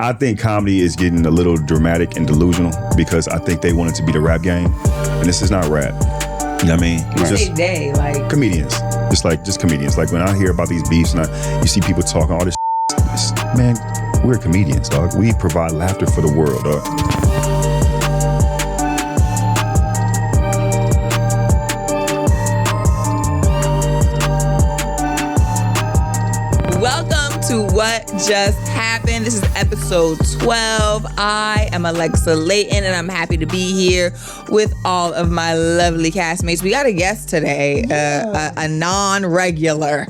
I think comedy is getting a little dramatic and delusional because I think they want it to be the rap game, and this is not rap. You know what I mean? It's just like comedians. Just comedians. Like when I hear about these beefs and you see people talking all this, man, we're comedians, dog. We provide laughter for the world, dog. Welcome to What Just Happened. This is episode 12. I am Alexa Layton, and I'm happy to be here with all of my lovely castmates. We got a guest today, a non-regular.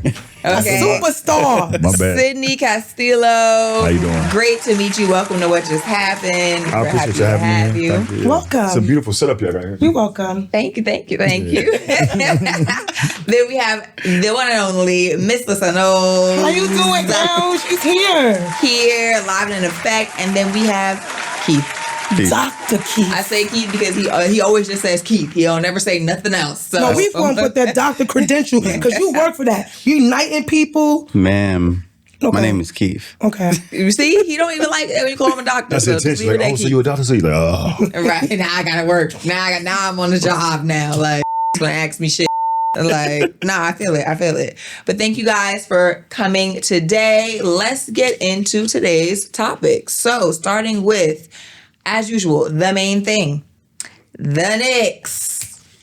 Okay. A superstar. My bad. Sydney Castillo. How you doing? Great to meet you. Welcome to What Just Happened. I appreciate you having me. Thank you. Welcome. It's a beautiful setup here. Right here. You're welcome. Thank you. Then we have the one and only Miss Lissano. How you doing, girl? She's here. Here, live and in effect. And then we have Keith. Dr. Keith. I say Keith because he always just says Keith. He don't never say nothing else. So. No, we going to put that doctor credential because you work for that. You uniting people. Ma'am. Okay. My name is Keith. Okay. You see, he don't even like it when you call him a doctor. That's intentional. Like, so you a doctor? So you like, oh. Right, now I gotta work. Now I'm on the job now. Like, gonna ask me shit. Like, nah, I feel it. But thank you guys for coming today. Let's get into today's topic. So, starting with, as usual, the main thing, the Knicks.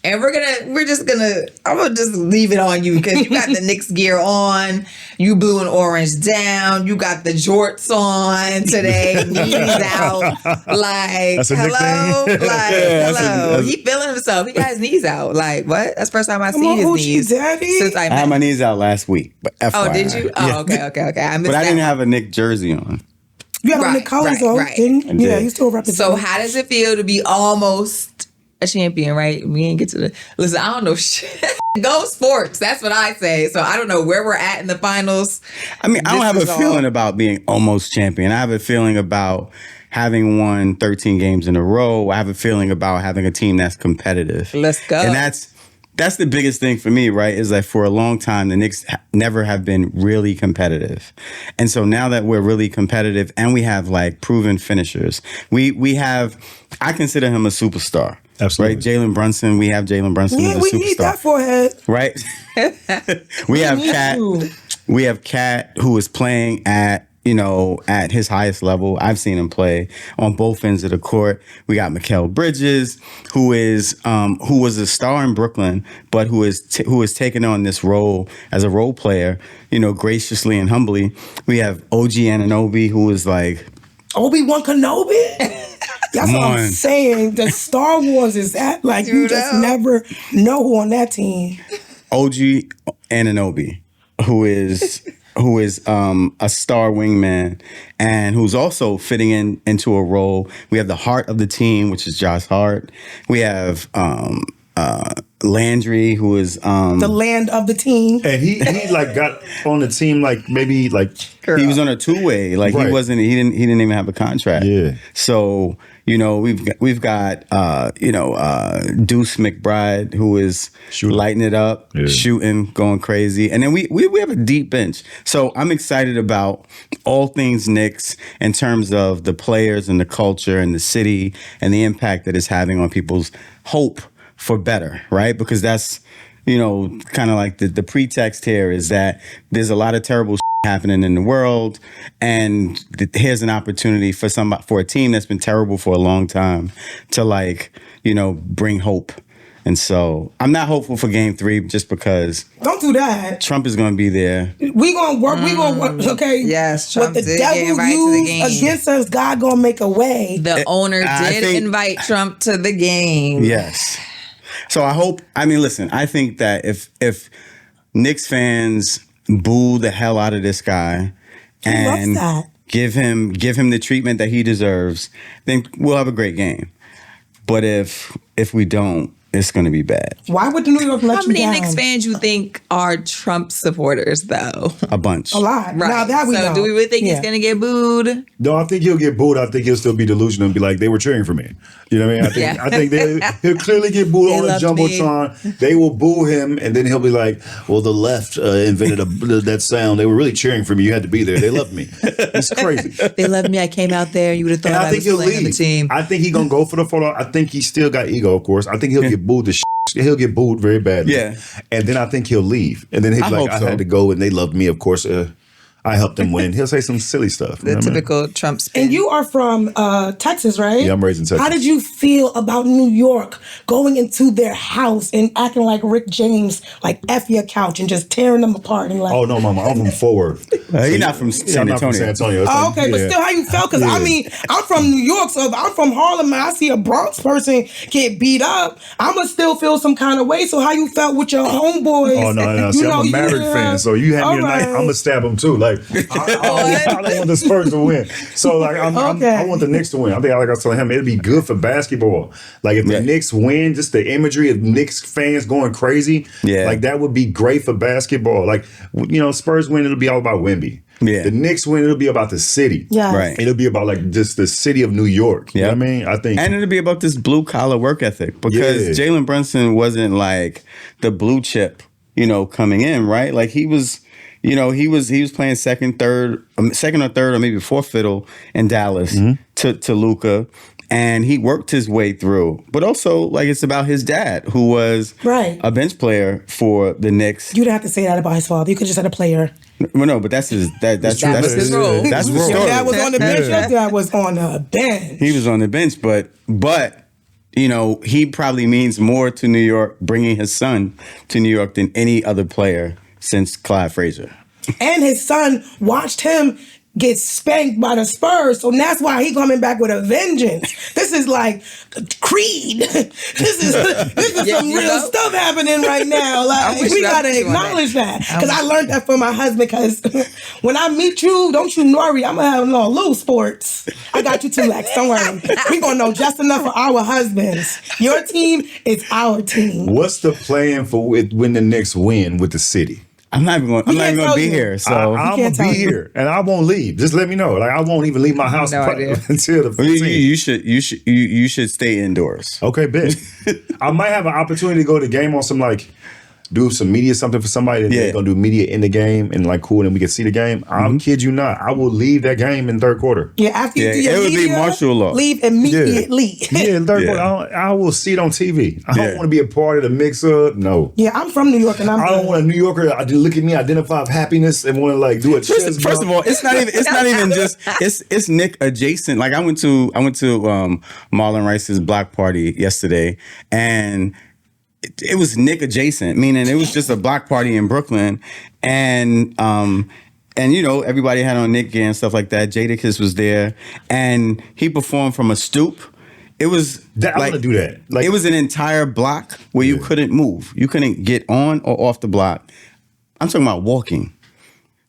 And I'm gonna just leave it on you because you got the Knicks gear on. You blue and orange down. You got the jorts on today. Knees out. Like, That's a Knicks hello? thing? Like, hello. He feeling himself. He got his knees out. Like, what? That's the first time I seen his knees. Daddy? Since I I had my knees out last week. But FYI. Oh, did you? Oh, Yeah. okay. I missed But I that. didn't have a Nick jersey on. You had on the Right, colors, right, though. right. Didn't? Yeah, did. you still represent. So how does it feel to be almost a champion, right? We ain't get to the... Listen, I don't know shit. Go sports. That's what I say. So I don't know where we're at in the finals. I mean, I don't have a feeling about being almost champion. I have a feeling about having won 13 games in a row. I have a feeling about having a team that's competitive. Let's go. And that's the biggest thing for me, right? Is that for a long time, the Knicks never have been really competitive. And so now that we're really competitive and we have like proven finishers, we have, I consider him a superstar. Absolutely. Right? Jalen Brunson, we have Jalen Brunson as a superstar. we need that forehead. Right? We have Cat who is playing at his highest level. I've seen him play on both ends of the court. We got Mikal Bridges, who was a star in Brooklyn, but who is taking on this role as a role player, graciously and humbly. We have OG Anunoby, who is like Obi-Wan Kenobi? That's what I'm saying. The Star Wars is that like you just never know who on that team. OG Anunoby, who is a star wingman and who's also fitting into a role. We have the heart of the team, which is Josh Hart. We have Landry, who is the land of the team. And he like got on the team like maybe like he was on a two-way. Like Right. he didn't even have a contract. Yeah. So we've got Deuce McBride, who is lighting it up, shooting, going crazy, and then we have a deep bench. So I'm excited about all things Knicks in terms of the players and the culture and the city and the impact that it's having on people's hope for better, right? Because that's kind of like the pretext here is that there's a lot of terrible happening in the world, and here's an opportunity for a team that's been terrible for a long time to bring hope. And so I'm not hopeful for Game 3 just because. Don't do that. Trump is going to be there. We gonna work. We gonna work. Okay. Yes, What Trump the did devil get invited to the game. used against us, God gonna make a way. The owner I did think- invite Trump to the game. Yes. So I think that if Knicks fans boo the hell out of this guy and loves that. give him the treatment that he deserves, then we'll have a great game. But if we don't, it's going to be bad. Why would the New York let How you many down? Knicks fans you think are Trump supporters, though? A bunch. A lot. Right. Now that we so know. do we really think he's going to get booed? No, I think he'll get booed. I think he'll still be delusional and be like, they were cheering for me. You know what I mean? I think he'll clearly get booed on the Jumbotron. They will boo him, and then he'll be like, well, the left invented that sound. They were really cheering for me. You had to be there. They loved me. It's crazy. They loved me. I came out there. You would have thought I was playing on the team. I think he's going to go for the photo. I think he still got ego, of course. I think he'll get booed he'll get booed very badly. Yeah. And then I think he'll leave. And then he'll be like, I had to go, and they loved me, of course. I helped him win. He'll say some silly stuff. The typical Trump spin. And you are from Texas, right? Yeah, I'm raised in Texas. How did you feel about New York going into their house and acting like Rick James, like F your couch and just tearing them apart? And like, oh, no, Mama, I'm from Forward. He's not from San Antonio. Oh, okay, but still, how you felt? Because, I mean, I'm from New York, so if I'm from Harlem and I see a Bronx person get beat up, I'm going to still feel some kind of way. So how you felt with your homeboys? Oh, no. See, I'm a Maverick fan, so you hand me a knife, I'm going to stab him, too. Like, I don't want the Spurs to win. So, like, I want the Knicks to win. I think, like I was telling him, it'd be good for basketball. Like, if the Knicks win, just the imagery of Knicks fans going crazy, like, that would be great for basketball. Like, you know, Spurs win, it'll be all about Wemby. Yeah. The Knicks win, it'll be about the city. Yeah. Right. It'll be about, like, just the city of New York. You know what I mean? I think. And it'll be about this blue-collar work ethic because Jalen Brunson wasn't, like, the blue chip, you know, coming in, right? Like, he was... You know, he was playing second or third, or maybe fourth fiddle in Dallas to Luka, and he worked his way through. But also, like, it's about his dad, who was a bench player for the Knicks. You didn't have to say that about his father. You could just said a player. Well, no, but that's his that's his role. That's his story. Your dad was on the bench. Your dad was on the bench. He was on the bench, but you know, he probably means more to New York, bringing his son to New York than any other player since Clyde Frazier. And his son watched him get spanked by the Spurs, so that's why he coming back with a vengeance. This is like Creed. This is some real stuff happening right now. Like, we gotta acknowledge that, because I learned that from my husband. Because when I meet you, don't you worry, I'm gonna have no little sports. I got you too, Lex. Don't worry. We gonna know just enough for our husbands. Your team is our team. What's the plan for when the Knicks win with the city? I'm not even going to be here. So I'm going to be here, and I won't leave. Just let me know. Like, I won't even leave my house until the 15th. You should stay indoors. Okay, bet. I might have an opportunity to go to the game on some, like, do some media, something for somebody, and they're going to do media in the game, and, like, cool, and we can see the game. I'll kid you not. I will leave that game in third quarter. Yeah, after you do your it would media, be martial law. Leave immediately. Yeah, in third quarter. I will see it on TV. I don't want to be a part of the mix-up. No. Yeah, I'm from New York, and I don't want a New Yorker to look at me, identify happiness, and want to, like, do a chest First of all, it's not even just it's Nick adjacent. Like, I went to Marlon Rice's block party yesterday, and it was Nick adjacent, meaning it was just a block party in Brooklyn, and you know, everybody had on Nick gear and stuff like that. Jadakiss was there, and he performed from a stoop. It was I want to do that. Like, it was an entire block where you couldn't move. You couldn't get on or off the block. I'm talking about walking.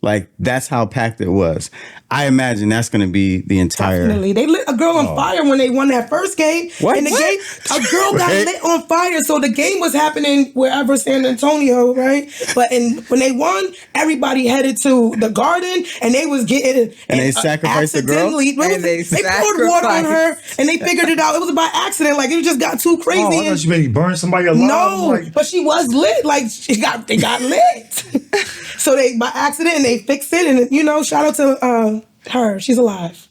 Like, that's how packed it was. I imagine that's going to be the entire... Definitely. They lit a girl on fire when they won that first game. What? And the game, a girl got lit on fire. So the game was happening wherever, San Antonio, right? But when they won, everybody headed to the Garden, and they was getting... And they sacrificed the girl? And they poured water on her, and they figured it out. It was by accident. Like, it just got too crazy. Oh, I thought you maybe burned somebody alive. No, but she was lit. Like, they got lit. So they, by accident, and they fixed it. And, you know, shout out to her. She's alive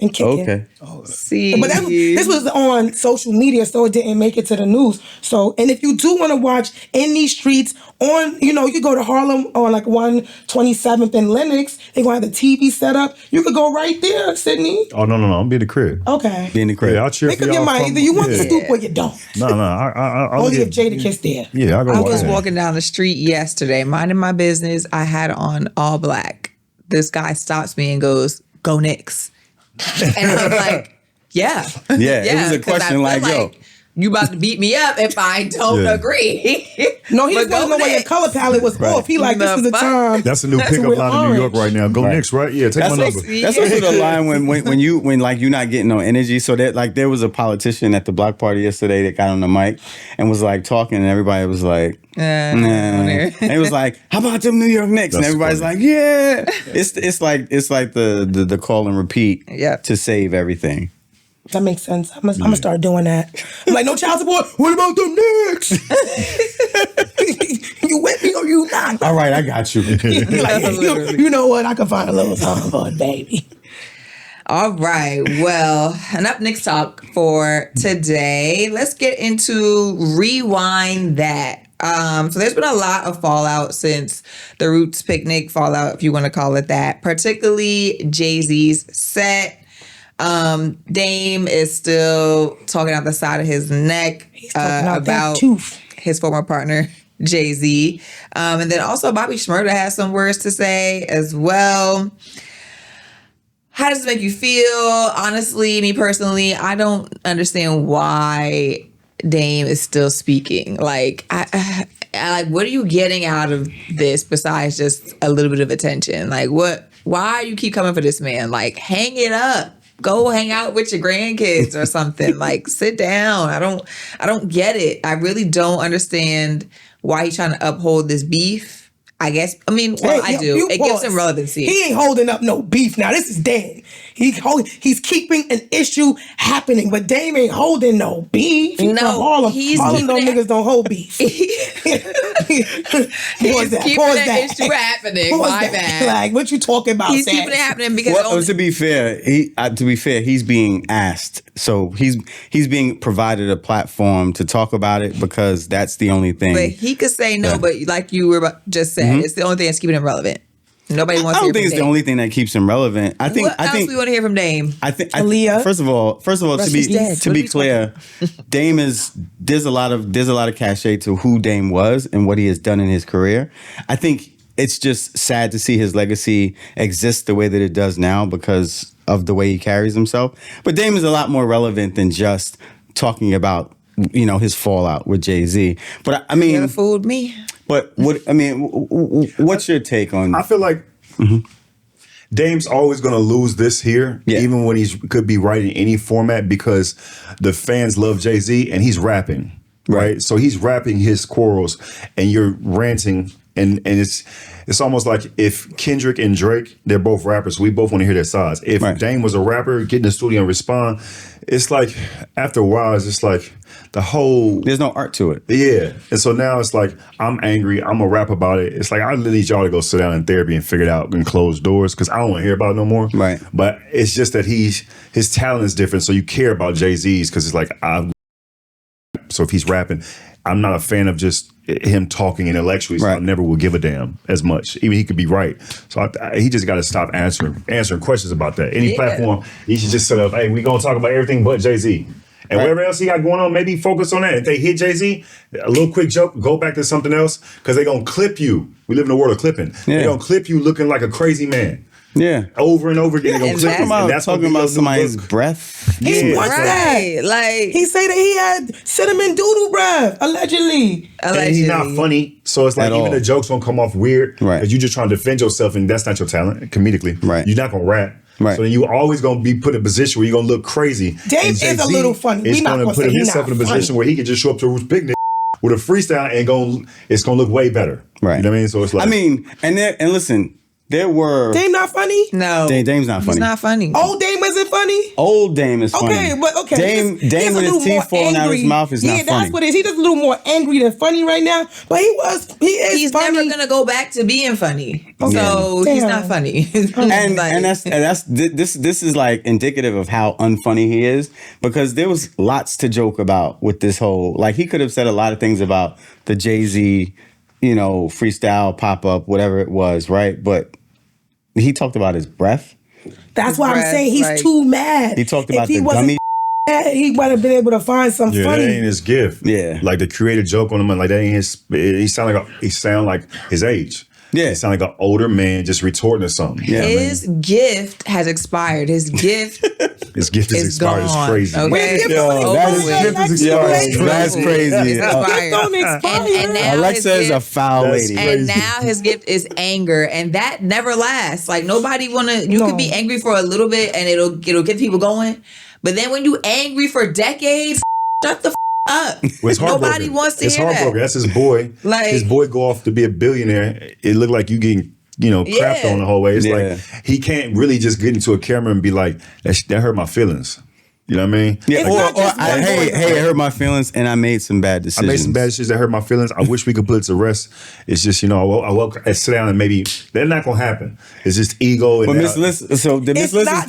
and kicking. Okay. See, but this was on social media, so it didn't make it to the news. So, and if you do want to watch In These Streets on, you know, you go to Harlem on like 127th and Lenox. They're going to have the TV set up. You could go right there, Sydney. Oh, no. I'm be in the crib. Okay. Be in the crib. Yeah, I'll cheer They for could y'all. get either you want the scoop or you don't. No. I'll Only if Jadakiss there. Yeah, I'll go I watch was that. walking down the street yesterday, minding my business. I had on all black. This guy stops me and goes, "Go Knicks." And I'm like, yeah. Yeah, it was a question like, yo. you about to beat me up if I don't agree. No, he just wanted to know why your color palette was off. He like, this is the time. That's a new pickup line in New York right now. Go Knicks, right? Yeah, take my number. That's also the line when like you're not getting no energy. So that like there was a politician at the block party yesterday that got on the mic and was like talking, and everybody was like, nah. And it was like, how about them New York Knicks? And everybody's like, yeah. It's like the call and repeat to save everything. That makes sense. I'm gonna start doing that. I'm like, no child support. What about them Knicks? You with me or you not? All right, I got you. Like, you know what? I can find a little time for it, baby. All right. Well, enough Knicks talk for today. Let's get into Rewind That. So there's been a lot of fallout since the Roots picnic fallout, if you want to call it that, particularly Jay-Z's set. Dame is still talking out the side of his neck about his former partner, Jay-Z. And then also Bobby Shmurda has some words to say as well. How does it make you feel? Honestly, me personally, I don't understand why Dame is still speaking. Like, I like, what are you getting out of this besides just a little bit of attention? Like, why you keep coming for this man? Like, hang it up. Go hang out with your grandkids or something. Like, sit down. I don't get it. I really don't understand why he's trying to uphold this beef. I guess, I mean, well, I do. It gives him relevancy. He ain't holding up no beef now. This is Dame. He's keeping an issue happening, but Dame ain't holding no beef. No, Harlem niggas don't hold beef. He's keeping that issue happening. My bad. Like, what you talking about? He's keeping it happening because to be fair, he's being asked. So he's being provided a platform to talk about it because that's the only thing. But he could say no, but like you were just saying, it's the only thing that's keeping him relevant. Nobody wants to hear from Dame. I don't think it's the only thing that keeps him relevant. I think we want to hear from Dame? Aaliyah. First of all, to be clear, Dame there's a lot of cachet to who Dame was and what he has done in his career. I think it's just sad to see his legacy exist the way that it does now because of the way he carries himself. But Dame is a lot more relevant than just talking about, his fallout with Jay-Z. But I mean, you fooled me. But what's your take on? I feel like Dame's always going to lose this here, even when he could be right in any format because the fans love Jay-Z and he's rapping, right? So he's rapping his quarrels and you're ranting, and it's almost like if Kendrick and Drake, they're both rappers, we both want to hear their sides. If Dame was a rapper, get in the studio and respond, it's like after a while, it's just like there's no art to it. Yeah. And so now it's like, I'm angry. I'm going to rap about it. It's like, I need y'all to go sit down in therapy and figure it out and close doors because I don't want to hear about it no more. Right. But it's just that his talent is different. So you care about Jay-Z's because it's like, so if he's rapping, I'm not a fan of just him talking intellectually. So I never will give a damn as much. Even he could be right. So he just got to stop answering questions about that. Any platform, he should just set up, hey, we going to talk about everything but Jay-Z. And whatever else he got going on, maybe focus on that. If they hit Jay-Z, a little quick joke, go back to something else, because they're going to clip you. We live in a world of clipping. Yeah. They're going to clip you looking like a crazy man. Yeah. Over and over again. They're going to clip him. And that's talking about somebody's breath. He wants that. Like, he say that he had cinnamon doodle breath, allegedly. And he's not funny. So it's like even the jokes won't come off weird. Right. Because you're just trying to defend yourself, and that's not your talent, comedically. Right. You're not going to rap. Right. So then you always gonna be put in a position where you're gonna look crazy. Dame is a little funny. He's gonna put himself in a position where he can just show up to a picnic with a freestyle and it's gonna look way better. Right. You know what I mean? So it's like, and listen, there were Dame not funny? No. Dame's not funny. He's not funny. Old Dame isn't funny? Old Dame is funny. Okay. Dame with his teeth falling out of his mouth is not funny. Yeah, that's what it is. He's just a little more angry than funny right now. But he's funny. Never gonna go back to being funny. So he's not funny. This is like indicative of how unfunny he is, because there was lots to joke about with this whole, like, he could have said a lot of things about the Jay-Z, freestyle pop-up, whatever it was, right? But he talked about his breath. That's why I'm saying he's too mad. He talked about the gummy. He might have been able to find some funny. That ain't his gift. Yeah. Like the creative joke on him, like that ain't his. He sound like his age. It sounded like an older man just retorting to something. Yeah, his gift has expired. His gift is expired. It's crazy. Okay? That's crazy. And now Alexa is a foul lady. And now his gift is anger, and that never lasts. Like nobody you could be angry for a little bit, and it'll get people going. But then when you angry for decades, shut the up. Nobody wants to hear that. That's his boy. Like his boy go off to be a billionaire. It looked like you getting crapped on the whole way. It's like he can't really just get into a camera and be like, that hurt my feelings. You know what I mean? Yeah. Hey, it hurt my feelings, and I made some bad decisions. I made some bad decisions that hurt my feelings. I wish we could put it to rest. It's just, I sit down and maybe that's not gonna happen. It's just ego. And but Miss Liz's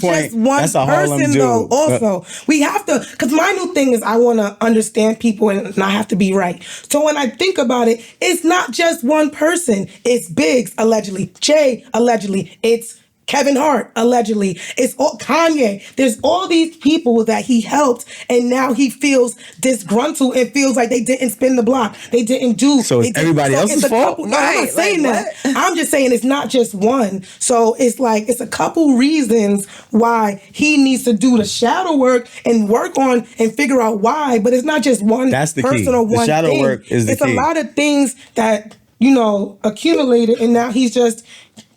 point, that's a Harlem dude. Though, also, we have to, because my new thing is I want to understand people and I have to be right. So when I think about it, it's not just one person. It's Biggs allegedly, Jay allegedly, it's Kevin Hart, allegedly. It's all Kanye. There's all these people that he helped, and now he feels disgruntled and feels like they didn't spin the block. They didn't do. So it's everybody else's fault? No, I'm not saying that. I'm just saying it's not just one. So it's like, it's a couple reasons why he needs to do the shadow work and work on and figure out why, but it's not just one That's the person key. or one The shadow thing. work is the it's key. a lot of things that, accumulated, and now he's just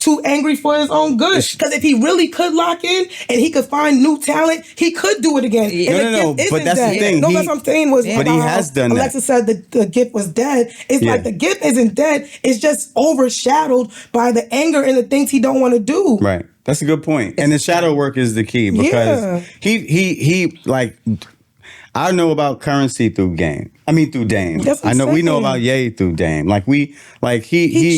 too angry for his own good. Because if he really could lock in and he could find new talent, he could do it again. No. But that's the thing. That's what I'm saying was, but he has done that. Alexa said the gift was dead. It's like the gift isn't dead. It's just overshadowed by the anger and the things he don't want to do. Right. That's a good point. And the shadow work is the key because he like, I know about Currency through Dame. We know about Ye through Dame. He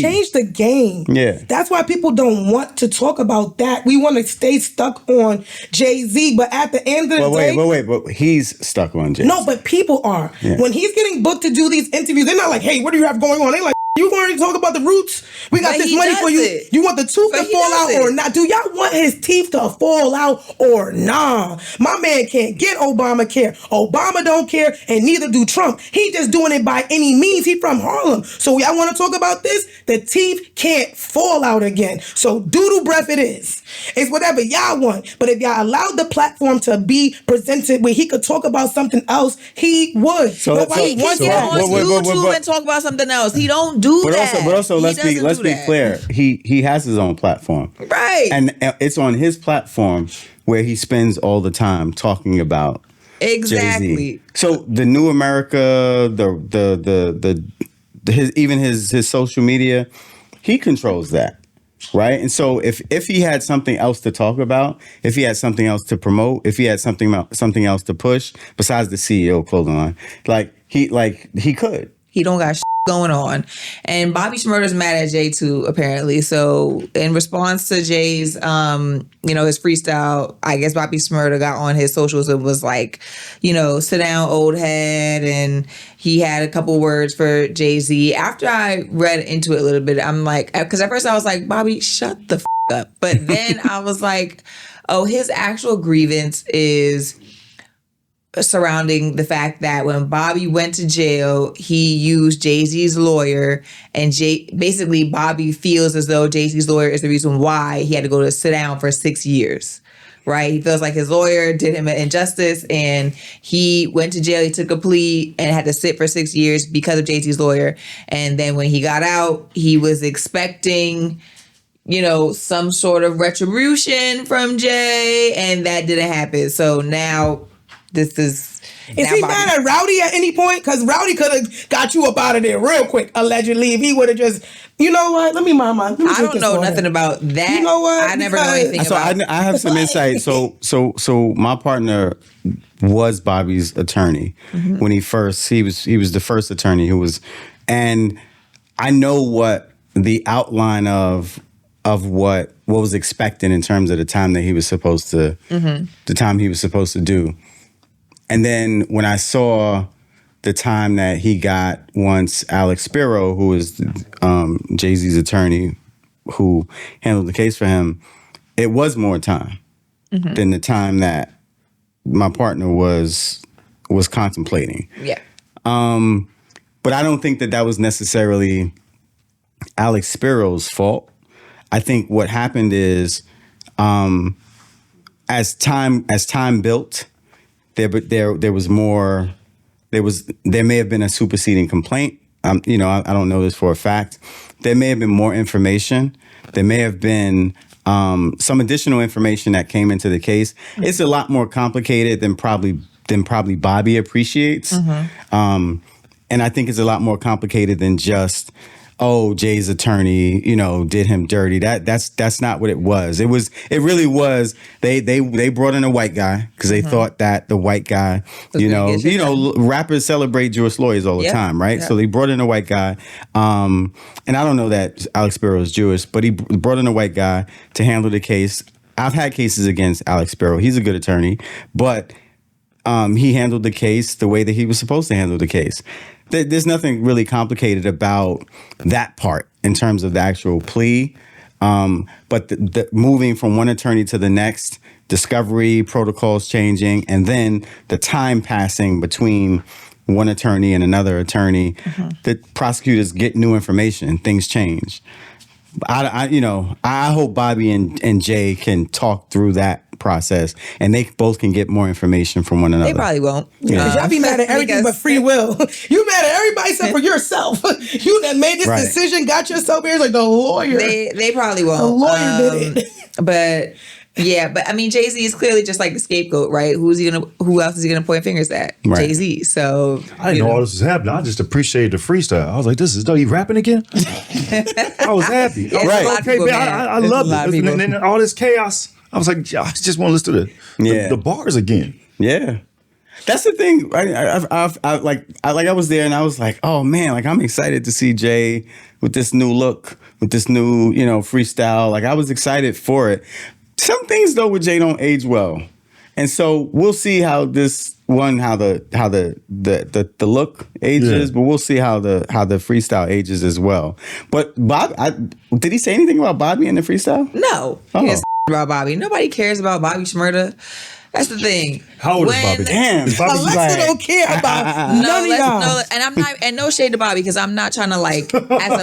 changed the game. Yeah. That's why people don't want to talk about that. We want to stay stuck on Jay-Z, but at the end of the day... But he's stuck on Jay-Z. No, but people are. Yeah. When he's getting booked to do these interviews, they're not like, hey, what do you have going on? They're like, you want to talk about the roots? We got this money for you. You want the tooth to fall out or not? Do y'all want his teeth to fall out or nah? My man can't get Obamacare. Obama don't care, and neither do Trump. He just doing it by any means. He from Harlem. So y'all want to talk about this? The teeth can't fall out again. So doodle breath it is. It's whatever y'all want. But if y'all allowed the platform to be presented where he could talk about something else, he would. Nobody wants to get on YouTube and talk about something else. He don't do that. But also, let's be clear. He has his own platform, right? And it's on his platform where he spends all the time talking about exactly. Jay-Z. So the New America, his social media, he controls that, right? And so if he had something else to talk about, if he had something else to promote, if he had something else to push besides the CEO clothing line, he could. He don't got going on. And Bobby Shmurda's mad at Jay too, apparently. So in response to Jay's, his freestyle, I guess Bobby Shmurda got on his socials and was like, sit down, old head. And he had a couple words for Jay-Z. After I read into it a little bit, I'm like, because at first I was like, Bobby, shut the up. But then I was like, oh, his actual grievance is surrounding the fact that when Bobby went to jail, he used Jay-Z's lawyer, and basically Bobby feels as though Jay-Z's lawyer is the reason why he had to go to sit down for 6 years. Right? He feels like his lawyer did him an injustice, and he went to jail. He took a plea and had to sit for 6 years because of Jay-Z's lawyer. And then when he got out, he was expecting some sort of retribution from Jay, and that didn't happen. So now Is he mad at Rowdy at any point? Because Rowdy could have got you up out of there real quick, allegedly, if he would have just, let me mind mine. I don't know nothing about that. You know what? I never know anything about I have some insight. So my partner was Bobby's attorney when he was the first attorney who was, and I know what the outline of what was expected in terms of the time that he was supposed to, do. And then when I saw the time that he got once Alex Spiro, who is Jay-Z's attorney who handled the case for him, it was more time than the time that my partner was contemplating. Yeah. But I don't think that was necessarily Alex Spiro's fault. I think what happened is, as time built, there was more. There may have been a superseding complaint. I don't know this for a fact. There may have been more information. There may have been some additional information that came into the case. It's a lot more complicated than probably Bobby appreciates. And I think it's a lot more complicated than just, Jay's attorney, did him dirty. That's not what it was. It really was. They brought in a white guy because they thought that the white guy, rappers celebrate Jewish lawyers all the time, right? Yeah. So they brought in a white guy. And I don't know that Alex Spiro is Jewish, but he brought in a white guy to handle the case. I've had cases against Alex Spiro. He's a good attorney, but he handled the case the way that he was supposed to handle the case. There's nothing really complicated about that part in terms of the actual plea. But the moving from one attorney to the next, discovery, protocols changing, and then the time passing between one attorney and another attorney, the prosecutors get new information, things change. I hope Bobby and Jay can talk through that process, and they both can get more information from one another. They probably won't. Because y'all be mad at everything but free will. You mad at everybody except for yourself. You that made this decision, got yourself here. It's like the lawyer. They probably won't. The lawyer did it. But yeah, but I mean, Jay-Z is clearly just like the scapegoat, right? Who else is he gonna point fingers at? Right. Jay-Z. So I didn't know all this was happening. I just appreciated the freestyle. I was like, "This is dope. You rapping again?" I was happy. Right. Okay, man. I loved it. And then all this chaos. I was like, I just want to listen to the bars again. Yeah. That's the thing. I was there and I was like, oh man, like I'm excited to see Jay with this new look, with this new, freestyle. Like I was excited for it. Some things though with Jay don't age well. And so we'll see how this how the look ages, but we'll see how the freestyle ages as well. But did he say anything about Bobby in the freestyle? No. He didn't about Bobby. Nobody cares about Bobby Shmurda. That's the thing. How old is Bobby? Damn, Alexa don't care about none of y'all. And I'm not, and no shade to Bobby because I'm not trying to as a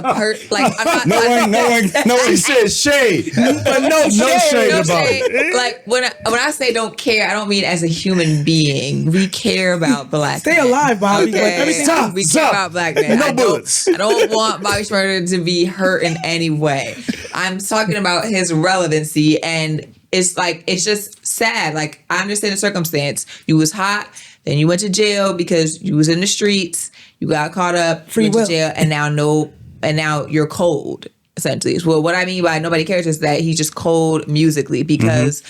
I'm not. No one says shade, but no shade to Bobby. Like when I say don't care, I don't mean as a human being. We care about Blackness. Stay alive, Bobby. Okay. We care about Blackness. No bullets. I don't want Bobby Shmurda to be hurt in any way. I'm talking about his relevancy, and it's just sad. Like, I understand the circumstance. You was hot, then you went to jail because you was in the streets. You got caught up, went to jail, and now you're cold. Essentially, well, what I mean by nobody cares is that he's just cold musically because,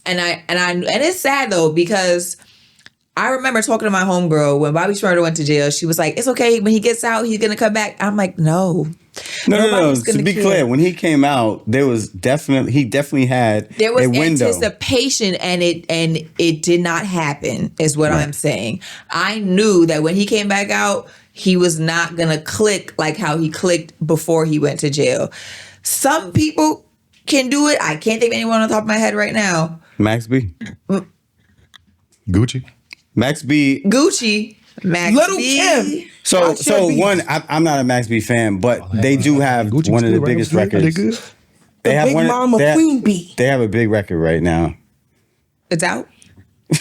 and it's sad though because I remember talking to my homegirl when Bobby Shmurda went to jail. She was like, "It's okay. When he gets out, he's gonna come back." I'm like, "No." No. To be clear, when he came out, he definitely had there was a window. Anticipation, and it did not happen. Is what I'm saying. I knew that when he came back out, he was not gonna click like how he clicked before he went to jail. Some people can do it. I can't think of anyone on the top of my head right now. Max B. Gucci. Max B. Gucci. Max Little B. Kim. So one, I'm not a Max B fan, but they do have Gucci's one of the good, biggest right? records. Are they good? They have Big Mama Queen Bee. They have a big record right now. It's out.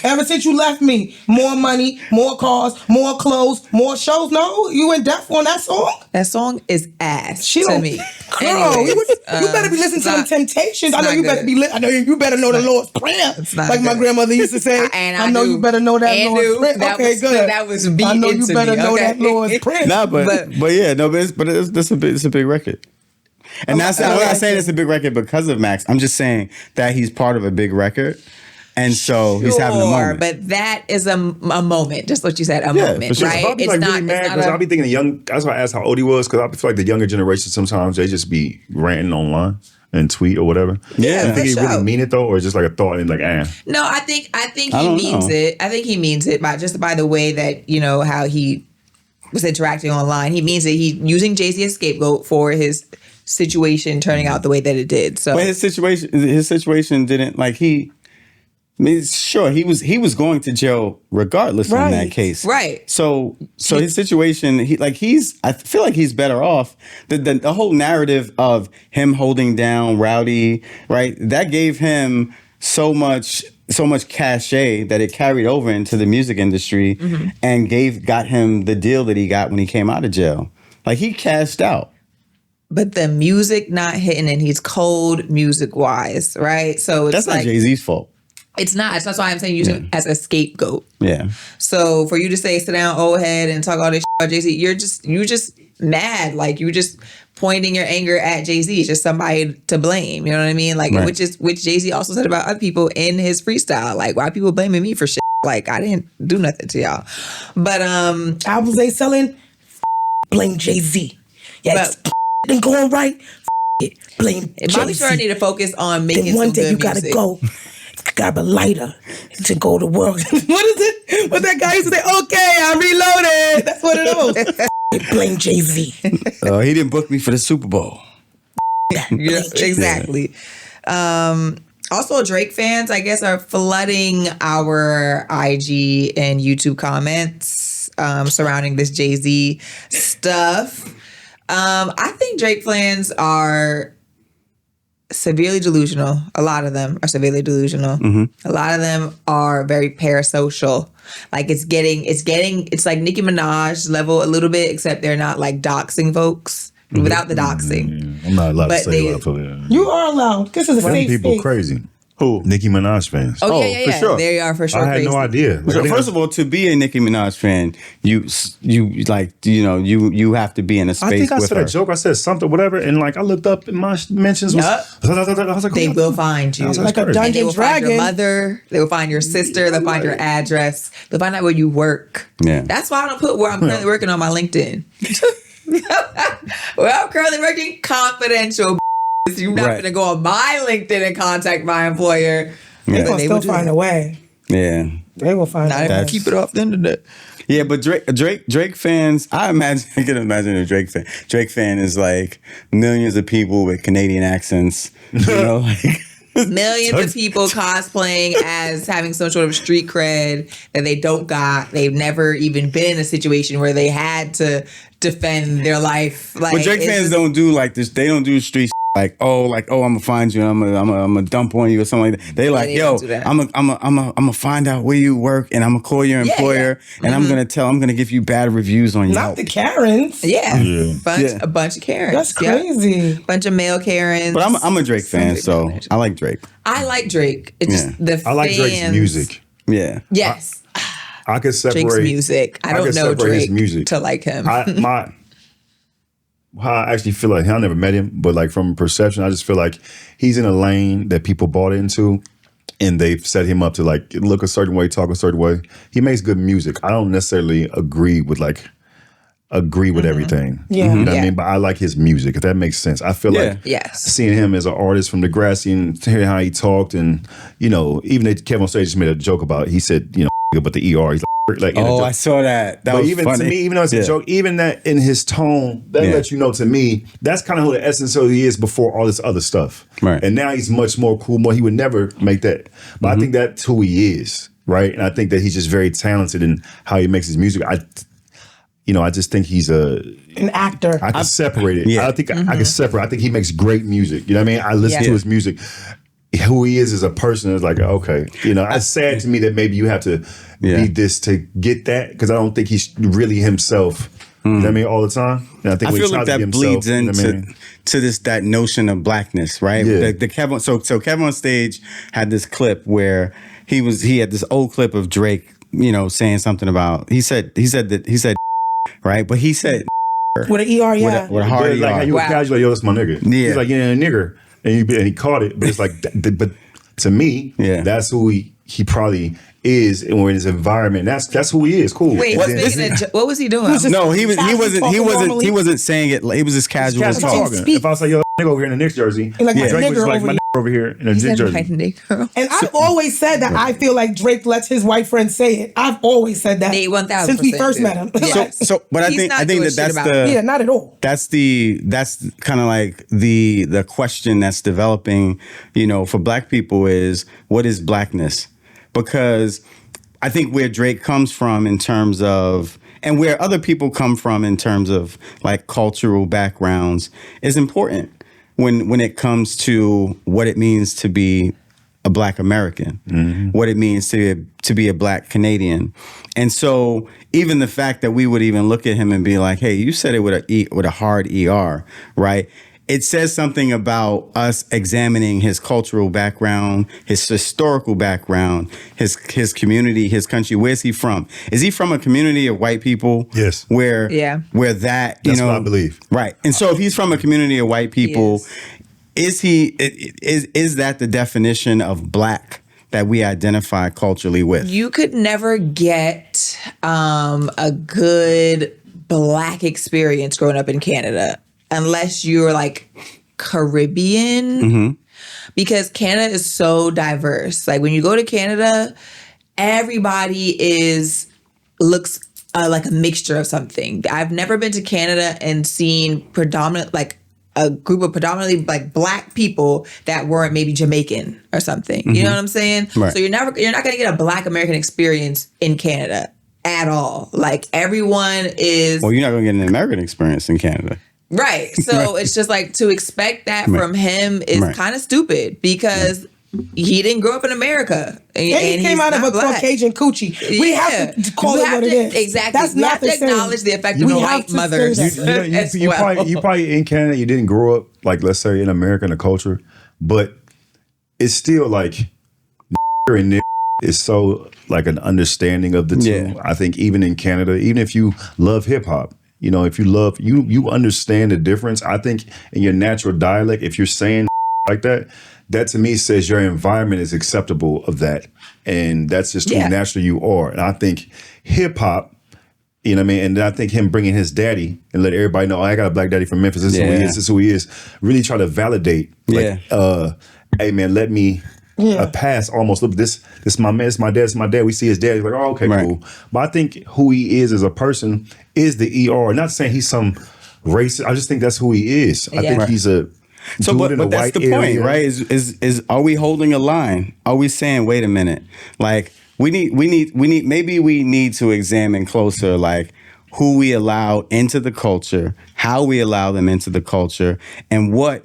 Ever since you left me, more money, more cars, more clothes, more shows. No, you went deaf on that song? That song is ass She to don't, me. Girl, Anyways, you better be listening to them Temptations. I know not you good. better be. I know you better know the Lord's Prayer, like my grandmother used to say. And I know you better know that Lord's Prayer. That okay, was, good. That was beat I know you into better me, know okay? that Lord's Prayer. Nah, but yeah, no, but it's a big record. And I'm not saying it's a big record because of Max. I'm just saying that he's part of a big record. And so he's having a moment. But that is a moment. Just what you said, a moment, sure. right? It's not really mad because I'll be thinking that's why I asked how old he was, because I feel like the younger generation sometimes they just be ranting online and tweet or whatever. Yeah, I think he really mean it though, or just like a thought and like, No, I think he means it. I think he means it by the way that how he was interacting online. He means it. He's using Jay-Z as scapegoat for his situation turning out the way that it did. So, but his situation didn't I mean, sure, he was going to jail regardless in that case. Right. So his situation, I feel like he's better off. The whole narrative of him holding down Rowdy, right? That gave him so much cachet that it carried over into the music industry and got him the deal that he got when he came out of jail. Like, he cashed out. But the music not hitting, and he's cold music wise, right? So it's that's not Jay-Z's fault. It's not. That's why I'm saying use him as a scapegoat. Yeah. So for you to say sit down, old head, and talk all this shit about Jay-Z, you just mad. Like, you just pointing your anger at Jay-Z. It's just somebody to blame. You know what I mean? Like, which Jay-Z also said about other people in his freestyle. Like, why people blaming me for shit? Like, I didn't do nothing to y'all. But albums they selling, blame Jay-Z. Yeah, ain't going right. Blame Jay-Z. Bobby Shmurda need to focus on making then one some day good you gotta music. go. Grab a lighter to go to work. What is it? What that guy used to say? Okay, I'm reloaded. That's what it is. Blame Jay-Z. He didn't book me for the Super Bowl. Yeah, exactly. Also, Drake fans, I guess, are flooding our IG and YouTube comments surrounding this Jay-Z stuff. I think Drake fans are severely delusional. A lot of them are severely delusional. A lot of them are very parasocial. Like, it's like Nicki Minaj level a little bit, except they're not like doxing folks without the doxing. I'm not allowed to say what I feel. You are allowed. This is a safe people space. crazy. Who? Nicki Minaj fans. Oh, yeah. For sure. They are for sure. I had crazy. no idea. So first of all, to be a Nicki Minaj fan, you have to be in a space I think I with said her. a joke. I said something, whatever, and like I looked up and my mentions was. Yup. I was like, They will find you. Like a dungeon They will find your dragon. mother. They will find your sister. They'll find your address. They'll find out where you work. Yeah. That's why I don't put where I'm currently working on my LinkedIn. Where I'm currently working, confidential. You're not Right. going to go on my LinkedIn and contact my employer. They But will they still will do find that. a way. Yeah. They will find a way. Keep it off the internet. Yeah, but Drake fans, I can imagine a Drake fan. Drake fan is like millions of people with Canadian accents. You know, like Millions of people cosplaying as having some sort of street cred that they don't got. They've never even been in a situation where they had to defend their life. Like, but Drake fans don't do like this. They don't do street like I'm gonna find you. I'm gonna dump on you or something like that. They like, they yo, don't do that. I'm gonna find out where you work and I'm gonna call your employer and I'm gonna give you bad reviews on you. Not the Karens. Yeah. Yeah. A bunch of Karens. That's Yeah. crazy. Bunch of male Karens. But I'm a Drake fan, so I like Drake. I like Drake. It's just the I like Drake's fans- music. Yeah. Yes. I could separate Drake's music. I don't could know separate his Drake music. to like him. How I actually feel like I never met him, but like from perception, I just feel like he's in a lane that people bought into, and they've set him up to like look a certain way, talk a certain way. He makes good music. I don't necessarily agree with everything. Yeah. You know what I Yeah. mean? But I like his music, if that makes sense. I feel like Yes. seeing him as an artist from Degrassi and hearing how he talked, and even that Kevin on stage just made a joke about it. He said, but the ER, he's like in a joke. I saw that. That But was even funny. to me, even though it's a joke, even that in his tone, that lets you know to me, that's kind of who the essence of he is before all this other stuff. Right. And now he's much more cool. He would never make that. But I think that's who he is, right? And I think that he's just very talented in how he makes his music. I just think he's An actor. I can separate it. Yeah. I think I can separate. I think he makes great music. You know what I mean? I listen Yeah. to his music. Who he is as a person is like, okay. It's sad to me that maybe you have to be this to get that, because I don't think he's really himself. You know what I mean? All the time. And I think I when feel he like tries to that be bleeds himself, you know what I mean? into that notion of blackness, right? Yeah. The Kevin. So Kevin on stage had this clip where he had this old clip of Drake, saying something about he said right, but he said With an ER, yeah. with a But hard it's like how ER. you were casual, yo, that's my nigga. Yeah. He's like, yeah, a nigger. And he caught it. But it's like, but to me, that's who he probably is, and we're in his environment. That's who he is. Cool. Wait, And then- what was he doing? No, he Normally. wasn't saying it. He was just casual casual talk. talking. speak. If I was like, yo, nigga over here in the Knicks jersey, Like, my Drake was nigger like, over my here. nigga over here in a He Knicks said, jersey. "White nigga." And I've always said that I feel like Drake lets his white friends say it. I've always said that. 1000% since we first met him. Yes. But I He's think not doing shit that's about the it. Yeah, not at all. that's kind of like the question that's developing, for black people is, what is blackness? because I think where Drake comes from in terms of, and where other people come from in terms of like cultural backgrounds is important when it comes to what it means to be a Black American, what it means to be a Black Canadian. And so even the fact that we would even look at him and be like, hey, you said it with a hard ER, right? It says something about us examining his cultural background, his historical background, his community, his country. Where's he from? Is he from a community of white people? Yes. Where that, That's what I believe. Right. And so if he's from a community of white people, is that the definition of Black that we identify culturally with? You could never get a good Black experience growing up in Canada unless you're like Caribbean, because Canada is so diverse. Like when you go to Canada, everybody looks like a mixture of something. I've never been to Canada and seen a group of predominantly like Black people that weren't maybe Jamaican or something. You know what I'm saying? Right. So you're not going to get a Black American experience in Canada at all. Like everyone is. Well, you're not going to get an American experience in Canada. Right. So it's just like to expect that from him is kind of stupid because he didn't grow up in America. And he came out of a Black. Caucasian coochie. We have to call it what it is. Exactly. That's we not have to acknowledge the effect of white mothers. You probably in Canada, you didn't grow up, like, let's say, in American culture, but it's still like and is so like an understanding of the two. Yeah. I think even in Canada, even if you love hip hop, you know, if you love, you understand the difference. I think in your natural dialect, if you're saying like that to me says your environment is acceptable of that. And that's just who naturally you are. And I think hip hop, you know what I mean? And I think him bringing his daddy and let everybody know, I got a Black daddy from Memphis. This is who he is. This is who he is. Really try to validate. Like, hey man, let me pass almost. Look, this my man, it's my dad, it's my dad. We see his dad. He's like, oh, okay, cool. But I think who he is as a person is the ER. Not saying he's some racist. I just think that's who he is. I think he's a so, but that's the point, right? Is are we holding a line? Are we saying, wait a minute, like we need to examine closer, like who we allow into the culture, how we allow them into the culture, and what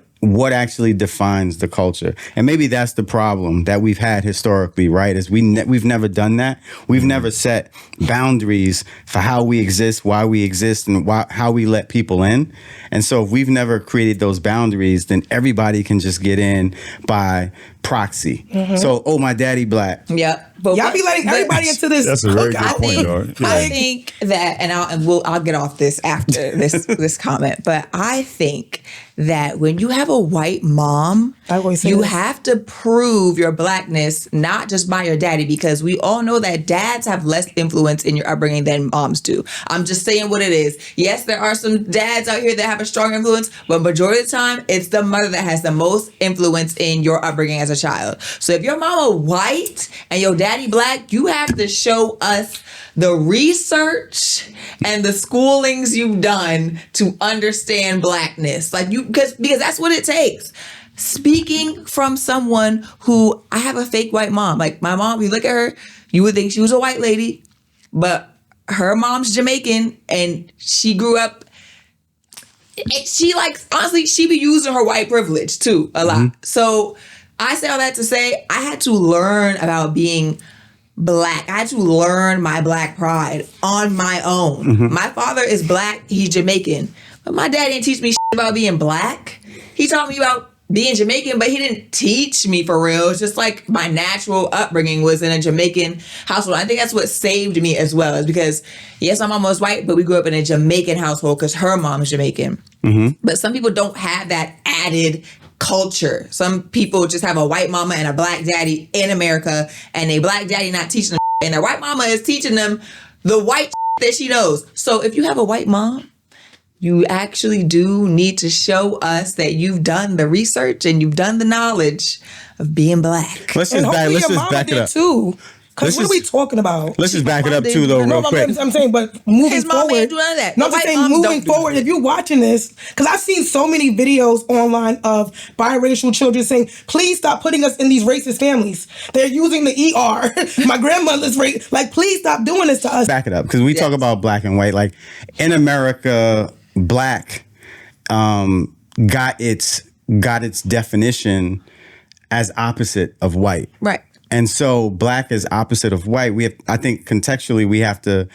actually defines the culture. And maybe that's the problem that we've had historically, right? Is we've never done that. We've never set boundaries for how we exist, why we exist, and how we let people in. And so if we've never created those boundaries, then everybody can just get in by proxy. So, oh, my daddy Black. Yeah. But y'all be letting everybody into this. That's a very good point, Hart. I think that, and I'll get off this after this comment, but I think that when you have a white mom, you have to prove your Blackness not just by your daddy, because we all know that dads have less influence in your upbringing than moms do. I'm just saying what it is. Yes, there are some dads out here that have a strong influence, but majority of the time, it's the mother that has the most influence in your upbringing as a child. So if your mama white and your daddy Black, you have to show us the research and the schoolings you've done to understand Blackness. Like because that's what it takes. Speaking from someone who, I have a fake white mom. Like my mom, you look at her, you would think she was a white lady, but her mom's Jamaican and she grew up. She honestly, she be using her white privilege too a lot. So I say all that to say I had to learn about being Black. I had to learn my Black pride on my own. My father is Black, he's Jamaican. But my dad didn't teach me shit about being Black. He taught me about being Jamaican, but he didn't teach me for real. It's just like my natural upbringing was in a Jamaican household. I think that's what saved me as well, is because, yes, my mom was white, but we grew up in a Jamaican household because her mom is Jamaican. But some people don't have that added culture. Some people just have a white mama and a Black daddy in America, and a Black daddy not teaching them, and their white mama is teaching them the white that she knows. So if you have a white mom, you actually do need to show us that you've done the research and you've done the knowledge of being Black. Let's just back it up. Too. Because what are we talking about? Let's just back it up too, though, real quick. I'm saying, but moving His mom forward, ain't do none of that. No, I'm just saying, moving forward, if you're watching this, because I've seen so many videos online of biracial children saying, "Please stop putting us in these racist families. They're using the ER. My grandmother's race. Like, please stop doing this to us." Back it up, because we talk about black and white. Like in America, black got its definition as opposite of white. Right. And so black is opposite of white. I think contextually we have to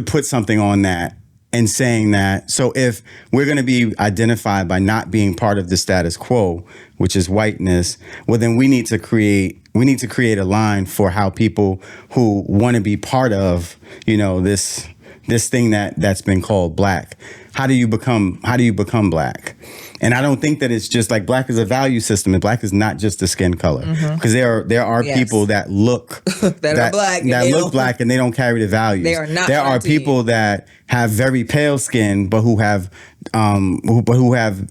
put something on that and saying that. So if we're going to be identified by not being part of the status quo, which is whiteness, well then we need to create a line for how people who want to be part of, this thing that's been called black. How do you become black? And I don't think that it's just like black is a value system, and black is not just a skin color. Because there are people that look that are black, that look black, and they don't carry the values. They are not. There are people that have very pale skin, but who have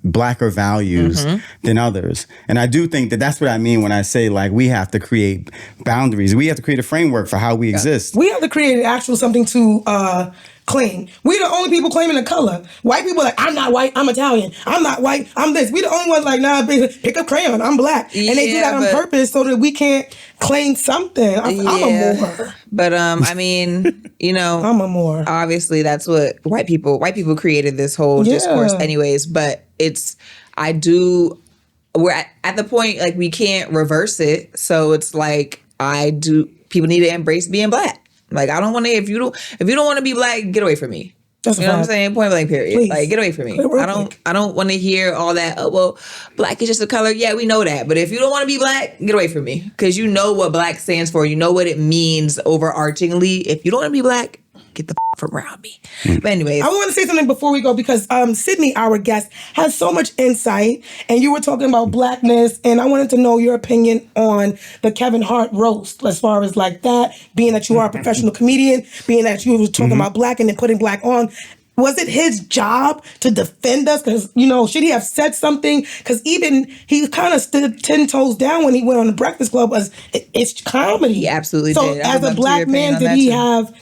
blacker values than others. And I do think that that's what I mean when I say like we have to create boundaries. We have to create a framework for how we exist. We have to create something to claim. We're the only people claiming the color. White people are like, I'm not white, I'm Italian. I'm not white, I'm this. We the only ones like, nah, pick up crayon, I'm black. And they do that on purpose so that we can't claim something. I'm a Moor. But I mean, I'm a Moor. Obviously that's what white people created this whole discourse anyways. But we're at the point like we can't reverse it. So it's like people need to embrace being black. Like I don't want to. If you don't want to be black, get away from me. You know what I'm saying? Point blank. Period. Please. Like get away from me. I don't want to hear all that. Oh well, black is just a color. Yeah, we know that. But if you don't want to be black, get away from me. Because you know what black stands for. You know what it means overarchingly. If you don't want to be black, get the from around me. But anyways, I want to say something before we go because Sydney, our guest, has so much insight, and you were talking about blackness, and I wanted to know your opinion on the Kevin Hart roast, as far as like that, being that you are a professional comedian, being that you were talking about black and then putting black on. Was it his job to defend us? Because, should he have said something? Because even he kind of stood 10 toes down when he went on the Breakfast Club. It's comedy. He absolutely did. So as a black man, did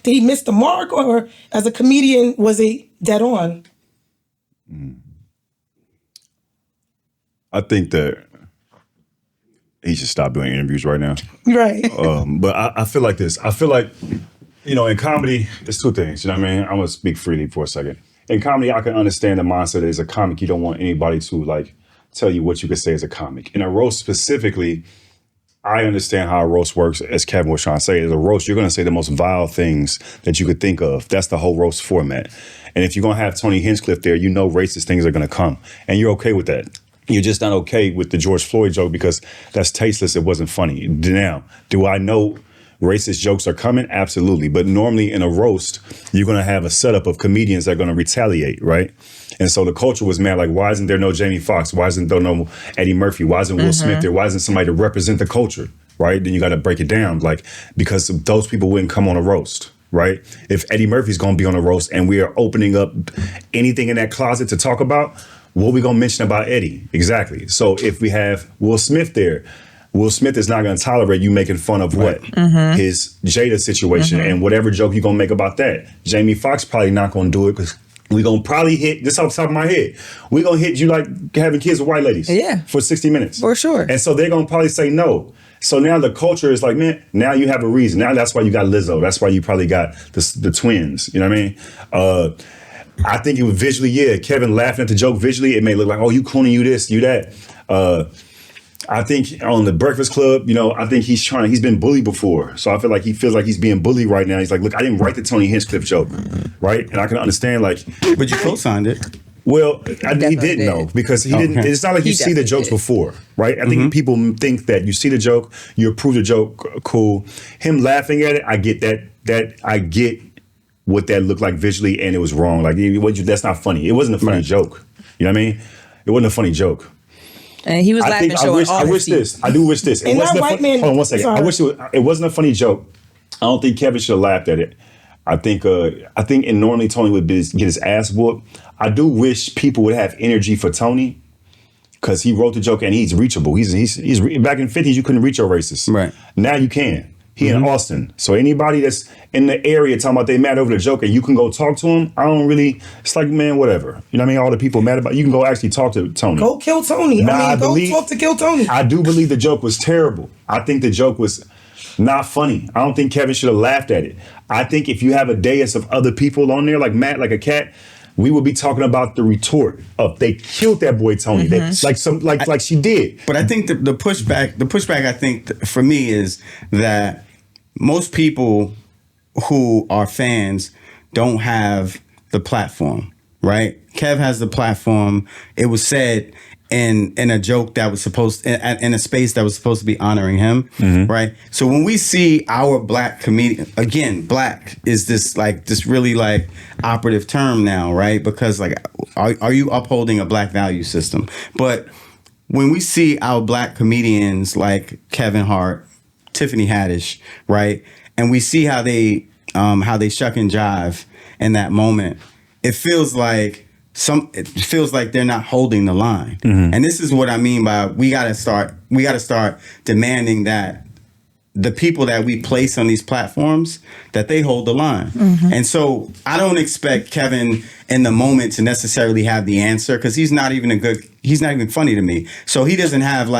he miss the mark? Or as a comedian, was he dead on? I think that he should stop doing interviews right now. Right. But I feel like this. I feel like, in comedy, there's two things. You know what I mean? I'm going to speak freely for a second. In comedy, I can understand the mindset that as a comic, you don't want anybody to tell you what you could say as a comic. In a roast specifically, I understand how a roast works, as Kevin was trying to say. As a roast, you're going to say the most vile things that you could think of. That's the whole roast format. And if you're going to have Tony Hinchcliffe there, racist things are going to come. And you're okay with that. You're just not okay with the George Floyd joke because that's tasteless. It wasn't funny. Now, do I know racist jokes are coming? Absolutely. But normally in a roast, you're going to have a setup of comedians that are going to retaliate, right? And so the culture was mad, like, why isn't there no Jamie Foxx? Why isn't there no Eddie Murphy? Why isn't Will Smith there? Why isn't somebody to represent the culture, right? Then you got to break it down, like, because those people wouldn't come on a roast, right? If Eddie Murphy's going to be on a roast and we are opening up anything in that closet to talk about, what are we going to mention about Eddie? Exactly. So if we have Will Smith there, Will Smith is not going to tolerate you making fun of what? His Jada situation and whatever joke you're going to make about that. Jamie Foxx probably not going to do it because we're going to probably hit, this off the top of my head, we're going to hit you like having kids with white ladies for 60 minutes. For sure. And so they're going to probably say no. So now the culture is like, man, now you have a reason. Now that's why you got Lizzo. That's why you probably got the twins. You know what I mean? I think it was visually, Kevin laughing at the joke visually, it may look like, oh, you cooning, you this, you that. I think on the Breakfast Club, I think he's been bullied before. So I feel like he feels like he's being bullied right now. He's like, look, I didn't write the Tony Hinchcliffe joke, right? And I can understand But you co-signed it. Well, he didn't know because he didn't. It's not like you see the jokes before, right? I think people think that you see the joke, you approve the joke, cool. Him laughing at it, I get that. I get what that looked like visually, and it was wrong. Like, that's not funny. It wasn't a funny joke. You know what I mean? It wasn't a funny joke. And he was laughing, showing all his teeth. I do wish this. And that white man. Hold on 1 second. I wish it wasn't a funny joke. I don't think Kevin should have laughed at it. I think and normally Tony would get his ass whooped. I do wish people would have energy for Tony because he wrote the joke and he's reachable. He's back in the 50s, you couldn't reach your racist. Right. Now you can. He in Austin. So anybody that's in the area talking about they mad over the joke and you can go talk to him, I don't really, it's like, man, whatever. You know what I mean? All the people mad about, you can go actually talk to Tony. Go kill Tony. Go talk to kill Tony. I do believe the joke was terrible. I think the joke was not funny. I don't think Kevin should have laughed at it. I think if you have a dais of other people on there, like Matt, like a cat, we would be talking about the retort of they killed that boy Tony. They, like she did. But I think the pushback I think for me is that most people who are fans don't have the platform, right? Kev has the platform. It was said in a joke that was supposed in a space that was supposed to be honoring him, right? So when we see our black comedian, again, black is this really like operative term now, right? Because like, are you upholding a black value system? But when we see our black comedians like Kevin Hart, Tiffany Haddish, right, and we see how they shuck and jive in that moment, it feels like they're not holding the line. And this is what I mean by we gotta start demanding that the people that we place on these platforms, that they hold the line. And so I don't expect Kevin in the moment to necessarily have the answer, because he's not even funny to me. So he doesn't have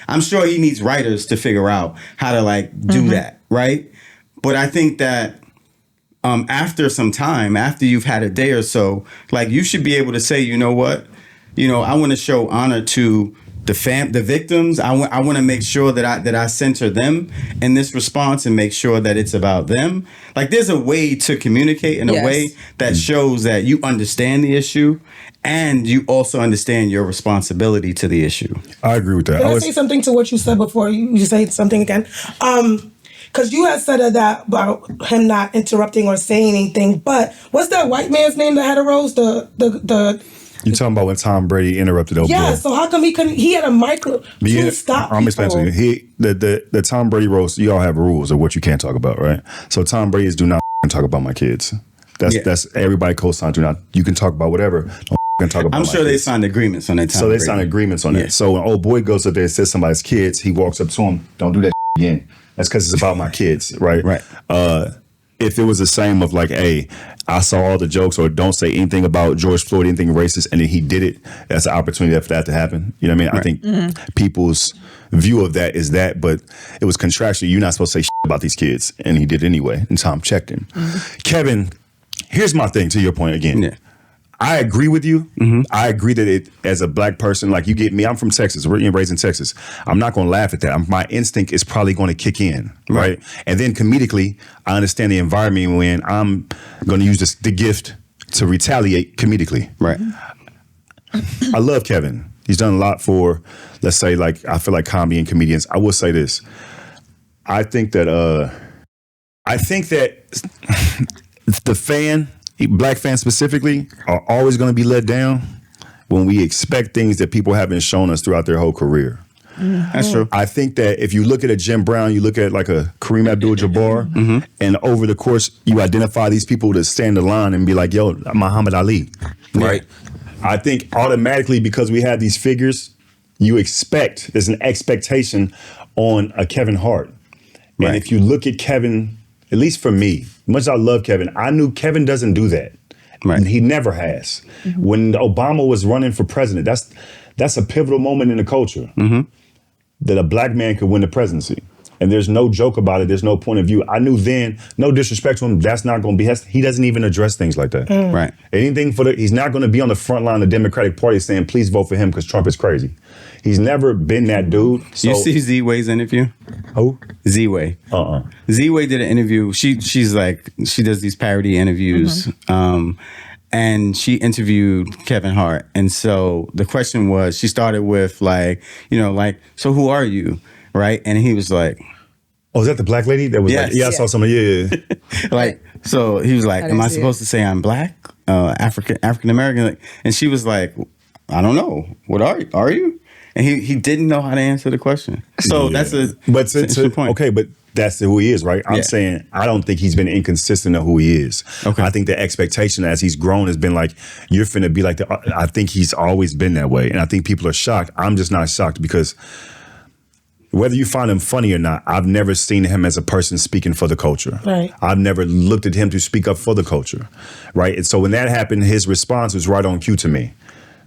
I'm sure he needs writers to figure out how to do that, right? But I think that after some time, after you've had a day or so, you should be able to say, you know what, I want to show honor to the victims. I want to make sure that I center them in this response and make sure that it's about them. There's a way to communicate in a way that shows that you understand the issue and you also understand your responsibility to the issue. I agree with that. Can I say something to what you said before? You say something again. Because you had said that about him not interrupting or saying anything, but what's that white man's name that had a rose? You talking about when Tom Brady interrupted old boy? So how come he couldn't? He had a micro to stop. I'm explaining to you. The Tom Brady roast. You all have rules of what you can't talk about, right? So Tom Brady's do not talk about my kids. That's everybody co-signed. Do not. You can talk about whatever. Don't talk about. I'm sure they signed agreements on that. So they signed agreements on that. So when old boy goes up there and says somebody's kids, he walks up to him. Don't do that again. That's because it's about my kids, right? Right. If it was the same of hey, I saw all the jokes, or don't say anything about George Floyd, anything racist, and then he did it, that's an opportunity for that to happen. You know what I mean? Right. I think people's view of that is that, but it was contractually, you're not supposed to say about these kids, and he did anyway, and Tom checked him. Kevin, here's my thing to your point again. Yeah. I agree with you. I agree that as a black person, you get me, I'm from Texas, raised in Texas. I'm not going to laugh at that. My instinct is probably going to kick in, right? And then comedically, I understand the environment when I'm going to use the gift to retaliate comedically. Right. I love Kevin. He's done a lot for, let's say, I feel like comedy and comedians. I will say this. I think that the fan, black fans specifically, are always going to be let down when we expect things that people haven't shown us throughout their whole career. That's true. I think that if you look at a Jim Brown, you look at a Kareem Abdul-Jabbar, and over the course, you identify these people that stand the line and be like, yo, Muhammad Ali, right? I think automatically, because we have these figures, there's an expectation on a Kevin Hart. Right. And if you look at Kevin, at least for me, much as I love Kevin, I knew Kevin doesn't do that. Right. He never has. When Obama was running for president, that's a pivotal moment in the culture that a black man could win the presidency. And there's no joke about it. There's no point of view. I knew then, no disrespect to him, that's not going to be, he doesn't even address things like that. Right. Anything he's not going to be on the front line of the Democratic Party saying, please vote for him because Trump is crazy. He's never been that dude. So, you see Z-Way's interview? Who? Z-Way. Z-Way did an interview. She does these parody interviews. And she interviewed Kevin Hart. And so the question was, she started with so who are you? Right? And he was like, oh, is that the black lady that was I saw somebody, so he was like, am I supposed to say I'm black, African American? And she was like, I don't know. What are you? And he didn't know how to answer the question. So that's a point. Okay, but that's who he is, right? I'm saying I don't think he's been inconsistent of who he is. Okay. I think the expectation as he's grown has been you're finna be I think he's always been that way. And I think people are shocked. I'm just not shocked because whether you find him funny or not, I've never seen him as a person speaking for the culture. Right. I've never looked at him to speak up for the culture. Right. And so when that happened, his response was right on cue to me.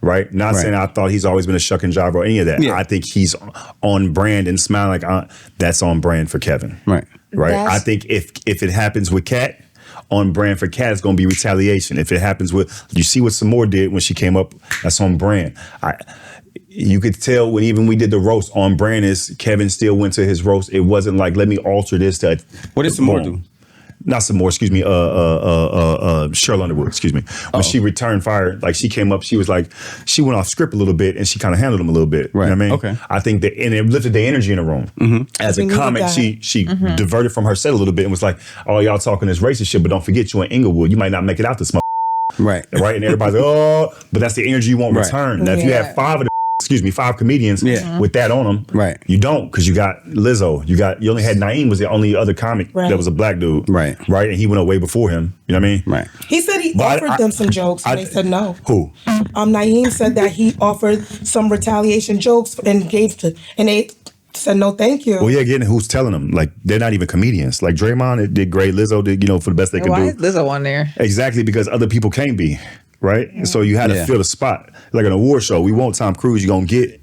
Right. Not saying I thought he's always been a shuck and jive or any of that. Yeah. I think he's on brand and smiling like that's on brand for Kevin. Right. Right. I think if it happens with Kat, on brand for Kat, it's going to be retaliation. If it happens with, you see what Samore did when she came up, that's on brand. You could tell when even we did the roast on brand is Kevin still went to his roast. It wasn't like, let me alter this to. What did Samore do? Not Samore, excuse me, Cheryl Underwood, excuse me. When she returned fire, like she came up, she was like, she went off script a little bit and she kind of handled him a little bit. Right. You know what I mean? Okay. I think that, and it lifted the energy in the room. As a comic, she diverted from her set a little bit and was like, oh, y'all talking this racist shit, but don't forget you in Inglewood. You might not make it out this month. Right. Right. And everybody's like, oh, but that's the energy you won't return. Now, if you have five comedians with that on them. Right. You don't, because you got Lizzo. You only had Naeem was the only other comic that was a black dude. Right. Right. And he went away before him. You know what I mean? Right. He said he offered them some jokes and they said no. Who? Naeem said that he offered some retaliation jokes and they said no, thank you. Well, yeah, again, who's telling them? Like, they're not even comedians. Like, Draymond did great. Lizzo did, for the best they could do. Why is Lizzo on there? Exactly, because other people can't be. Right? So you had to fill the spot. Like an award show, we want Tom Cruise, you're going to get.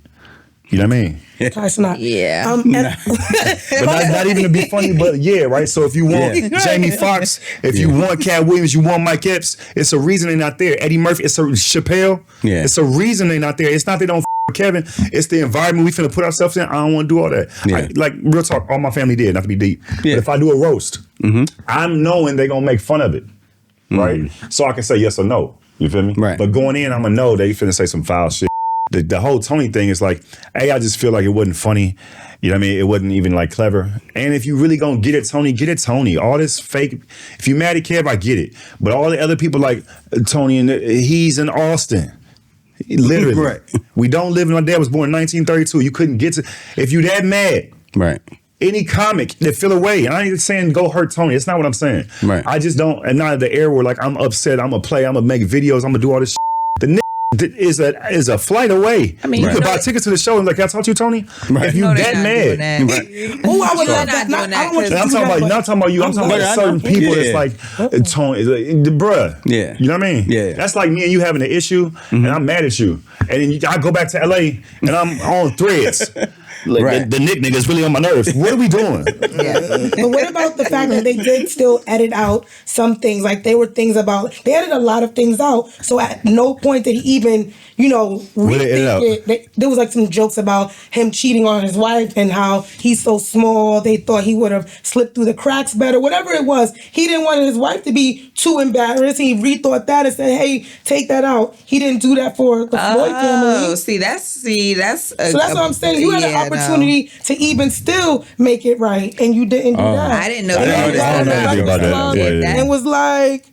You know what I mean? It's not. Yeah. But not even to be funny, but right? So if you want Jamie Foxx, if you want Cat Williams, you want Mike Epps, it's a reason they're not there. Eddie Murphy, it's a Chappelle, it's a reason they're not there. It's not they don't with Kevin, it's the environment we finna put ourselves in. I don't want to do all that. Like, real talk, all my family did, not to be deep. But if I do a roast, I'm knowing they're gonna make fun of it, right? So I can say yes or no. You feel me? Right. But going in, I'm gonna know they finna say some foul shit. The whole Tony thing is like, I just feel like it wasn't funny. You know what I mean? It wasn't even like clever. And if you really gonna get it, Tony, get it, Tony. All this fake, if you mad at Kev, I get it. But all the other people like Tony, and he's in Austin. Literally. Right. We don't live in, my dad was born in 1932. You couldn't get to, if you that mad. Right. Any comic that feel away. I ain't saying go hurt Tony. It's not what I'm saying. Right. I just don't, and not the era where like I'm upset, I'm gonna play, I'm gonna make videos, I'm gonna do all this shit. The is a flight away. I mean, you could buy tickets to the show and like, can I talk to you, Tony? Right. If you that mad. Oh, I would love that. I'm talking about you. I'm talking about certain people that's like, Tony, bruh. Yeah. You know what I mean? Yeah. That's like me and you having an issue and I'm mad at you. And then I go back to LA and I'm on threads. Like the Nick nigga's really on my nerves. What are we doing? But what about the fact that they did still edit out some things? Like they edited a lot of things out. So at no point did he even, rethink it. There was like some jokes about him cheating on his wife and how he's so small. They thought he would have slipped through the cracks better. Whatever it was, he didn't want his wife to be too embarrassed. He rethought that and said, "Hey, take that out." He didn't do that for the Floyd family. Oh, that's. So that's what I'm saying. You had an opportunity to even still make it right, and you didn't do that. I didn't know that. And was like,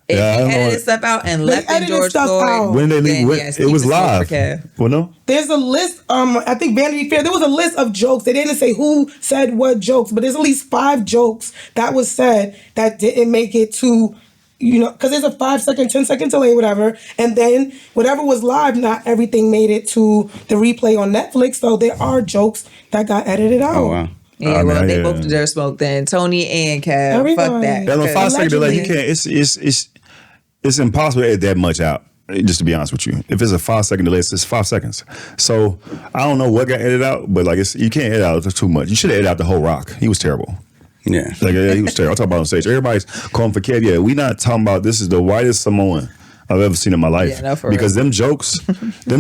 if he edited stuff out and left in George Floyd. When they leave, it was live. Well, no. There's a list. I think Vanity Fair. There was a list of jokes. They didn't say who said what jokes, but there's at least 5 jokes that was said that didn't make it to. Because there's a 5-second, 10-second delay, whatever. And then whatever was live, not everything made it to the replay on Netflix. So there are jokes that got edited out. Oh, wow. Yeah, they both deserve smoke then. Tony and Kev. Fuck that. That 5-second delay, you can't, it's impossible to edit that much out. Just to be honest with you. If it's a 5-second delay, it's 5 seconds. So I don't know what got edited out, but like you can't edit out too much. You should have edited out the whole Roc. He was terrible. Yeah. He was terrible. I'll talk about on stage. Everybody's calling for Kev. Yeah, we not talking about this is the whitest Samoan I've ever seen in my life. Yeah, no, for because real. them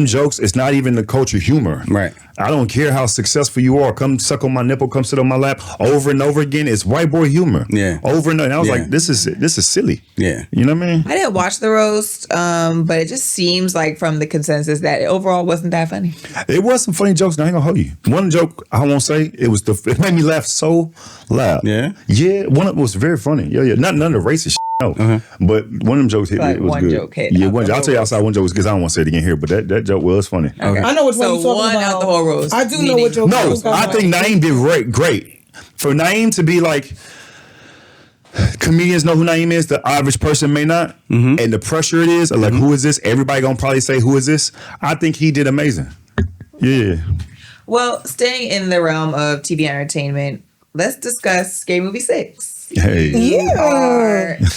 jokes, it's not even the culture humor. Right. I don't care how successful you are. Come suck on my nipple, come sit on my lap over and over again. It's white boy humor. Yeah. Over and over. And I was like, this is silly. Yeah. You know what I mean? I didn't watch the roast, but it just seems like from the consensus that it overall wasn't that funny. It was some funny jokes. Now I ain't gonna hold you. One joke I won't say, it made me laugh so loud. Yeah? Yeah. One of them was very funny. Yeah. None of the racist no. But one of them jokes hit me. It was one good. Joke hit. Yeah, I'll tell you outside one joke because I don't want to say it again here, but that joke was funny. Okay. I know which one you're talking one about. out the whole roast. I do know what joke No, I think Naeem did great. For Naeem to be like, comedians know who Naeem is, the average person may not. And the pressure it is, like, who is this? Everybody gonna probably say, who is this? I think he did amazing. Yeah. Well, staying in the realm of TV entertainment, let's discuss Scary Movie 6. Hey.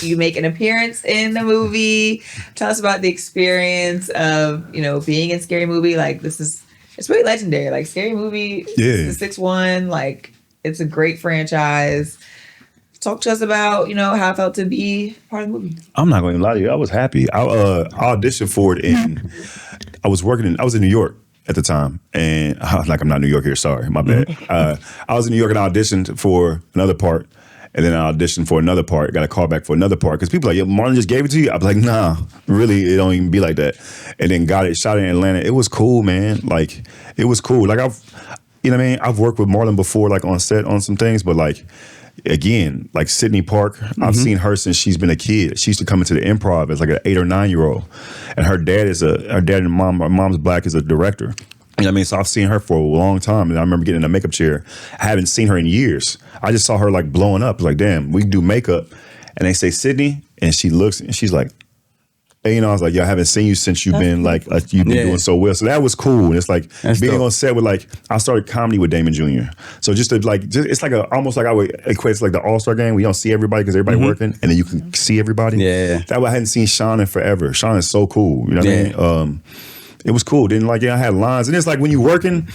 You make an appearance in the movie. Tell us about the experience of, being in Scary Movie. Like, it's really legendary. Like, Scary Movie, the 6-1, like, it's a great franchise. Talk to us about, how it felt to be part of the movie. I'm not going to lie to you. I was happy. I auditioned for it and I was in New York at the time. And I'm not New York here. Sorry, my bad. I was in New York and I auditioned for another part. And then I auditioned for another part. Got a call back for another part. Because people are like, yeah, Marlon just gave it to you? I was like, nah, really, it don't even be like that. And then shot it in Atlanta. It was cool, man. Like, it was cool. Like, I've worked with Marlon before, like, on set on some things. But, like, again, like Sydney Park, I've seen her since she's been a kid. She used to come into the Improv as like an 8 or 9 year old. And her dad and mom's black, is a director. You know what I mean? So I've seen her for a long time. And I remember getting in a makeup chair. I haven't seen her in years. I just saw her like blowing up. Like, damn, we do makeup. And they say, Sydney. And she looks and she's like, hey, I was like, yo, I haven't seen you since you've been like, you've been doing so well. So that was cool. And it's like being on set with like, I started comedy with Damon Jr. So it's like almost like I would equate to like the All-Star game. We don't see everybody because everybody working and then you can see everybody. Yeah. That way I hadn't seen Sean in forever. Sean is so cool. You know what I mean? It was cool. Then I had lines. And it's like when you're working,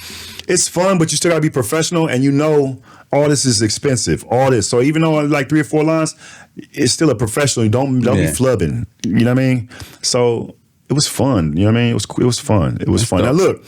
it's fun, but you still gotta be professional and all this is expensive. All this. So even though like 3 or 4 lines, it's still a professional. You don't be flubbing. You know what I mean? So it was fun. You know what I mean? It was fun. It was fun. Now look,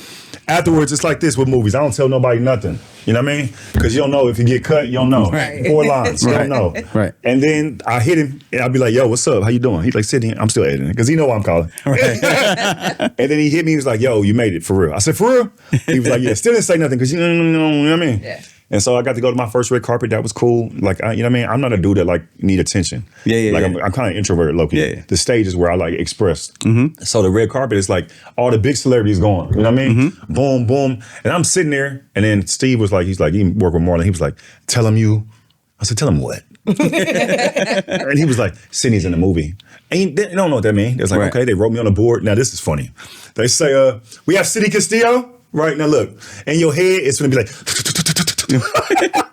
afterwards it's like this with movies. I don't tell nobody nothing. You know what I mean? Because you don't know if you get cut. You don't know. Right. 4 lines. You don't know. Right. And then I hit him and I'd be like, yo, what's up? How you doing? He's like, Sydney, I'm still editing. Because he know what I'm calling. Right. And then he hit me. He was like, yo, you made it for real. I said, for real? He was like, yeah. Still didn't say nothing because you know what I mean? Yeah. And so I got to go to my first red carpet. That was cool. Like, you know what I mean? I'm not a dude that like need attention. I'm kind of introverted, low-key. Yeah. The stage is where I like express. So the red carpet is like all the big celebrities going. You know what I mean? Boom, boom. And I'm sitting there. And then Steve was like, he worked with Marlon. He was like, tell him you. I said, tell him what? And he was like, Sydney's in the movie. And they don't know what that means. It's like, okay, they wrote me on the board. Now this is funny. They say, we have Sydney Castillo. Right, now look. In your head, it's going to be like...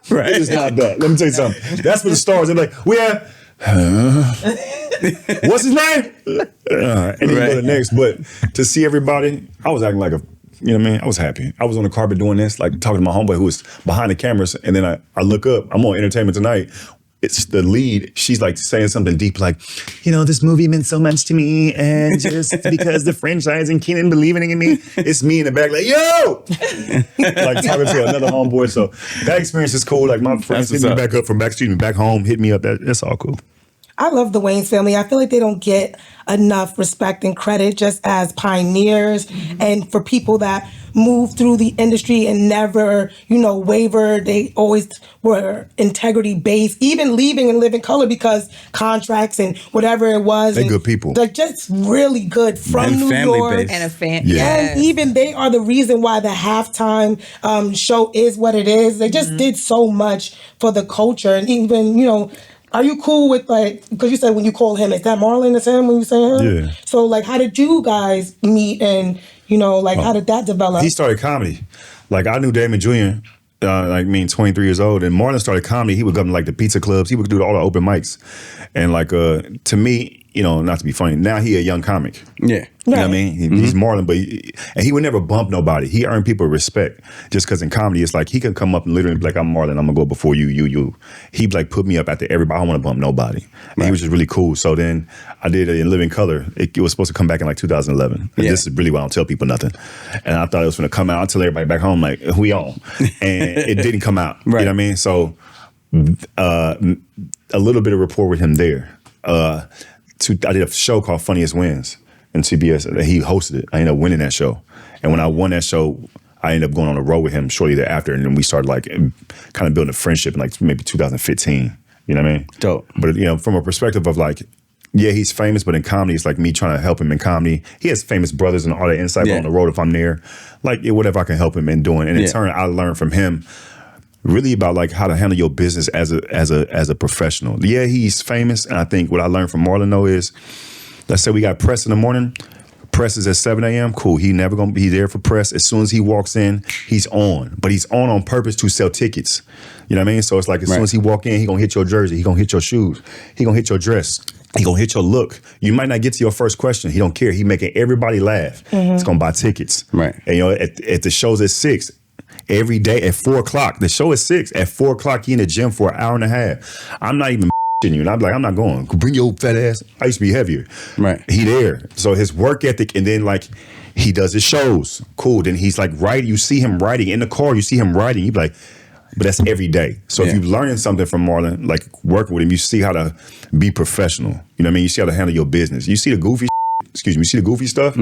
Right. It's not that. Let me tell you something. That's for the stars. They're like, we have... what's his name? And then you go to the next. But to see everybody, I was acting like a... You know what I mean? I was happy. I was on the carpet doing this, like talking to my homeboy who was behind the cameras. And then I look up. I'm on Entertainment Tonight. It's the lead. She's like saying something deep, like, this movie meant so much to me, and just because the franchise and Keenan believing in me, it's me in the back, like, yo, like talking to another homeboy. So that experience is cool. Like my friends hit me back up from back home, hit me up. That's all cool. I love the Wayans family. I feel like they don't get enough respect and credit just as pioneers and for people that moved through the industry and never, wavered. They always were integrity-based, even leaving and living color because contracts and whatever it was. They're good people. They're just really good from New York. And a fan. Yeah. And even they are the reason why the halftime show is what it is. They just did so much for the culture. And even, are you cool with because you said when you call him, is that Marlon? Is him when you say him? Yeah. So how did you guys meet and, how did that develop? He started comedy. Like I knew Damon Jr., 23 years old, and Marlon started comedy. He would come to the pizza clubs. He would do all the open mics. And to me, not to be funny, now he a young comic. Yeah. You know what I mean? He's Marlon, but he would never bump nobody. He earned people respect just because in comedy, it's like he could come up and literally be like, I'm Marlon, I'm going to go before you. He'd put me up after everybody. I don't want to bump nobody. And he was just really cool. So then I did it in Living Color. It was supposed to come back in 2011. And this is really why I don't tell people nothing. And I thought it was going to come out. I tell everybody back home, like, who we on? And it didn't come out. Right. You know what I mean? So a little bit of rapport with him there. I did a show called Funniest Wins in CBS. He hosted it. I ended up winning that show. And when I won that show, I ended up going on the road with him shortly thereafter. And then we started kind of building a friendship in maybe 2015. You know what I mean? Dope. But from a perspective of he's famous, but in comedy, it's like me trying to help him in comedy. He has famous brothers and all that insight on the road if I'm there. Whatever I can help him in doing. And in turn, I learned from him really about how to handle your business as a professional. Yeah, he's famous, and I think what I learned from Marlon though is, let's say we got press in the morning. Press is at 7 a.m. Cool. He never gonna be there for press. As soon as he walks in, he's on. But he's on purpose to sell tickets. You know what I mean? So it's like as soon as he walk in, he gonna hit your jersey. He gonna hit your shoes. He gonna hit your dress. He gonna hit your look. You might not get to your first question. He don't care. He making everybody laugh. He's gonna buy tickets. Right. And at the shows at 6, every day at 4 o'clock. The show is 6. At 4 o'clock, he in the gym for an hour and a half. I'm not even you. And I'm like, I'm not going. Bring your fat ass. I used to be heavier. Right. He there. So his work ethic, and then like he does his shows. Cool. Then he's like writing. You see him writing in the car. You see him writing. You be like, but that's every day. So if you're learning something from Marlon, like working with him, you see how to be professional. You know what I mean? You see how to handle your business. You see the goofy you see the goofy stuff,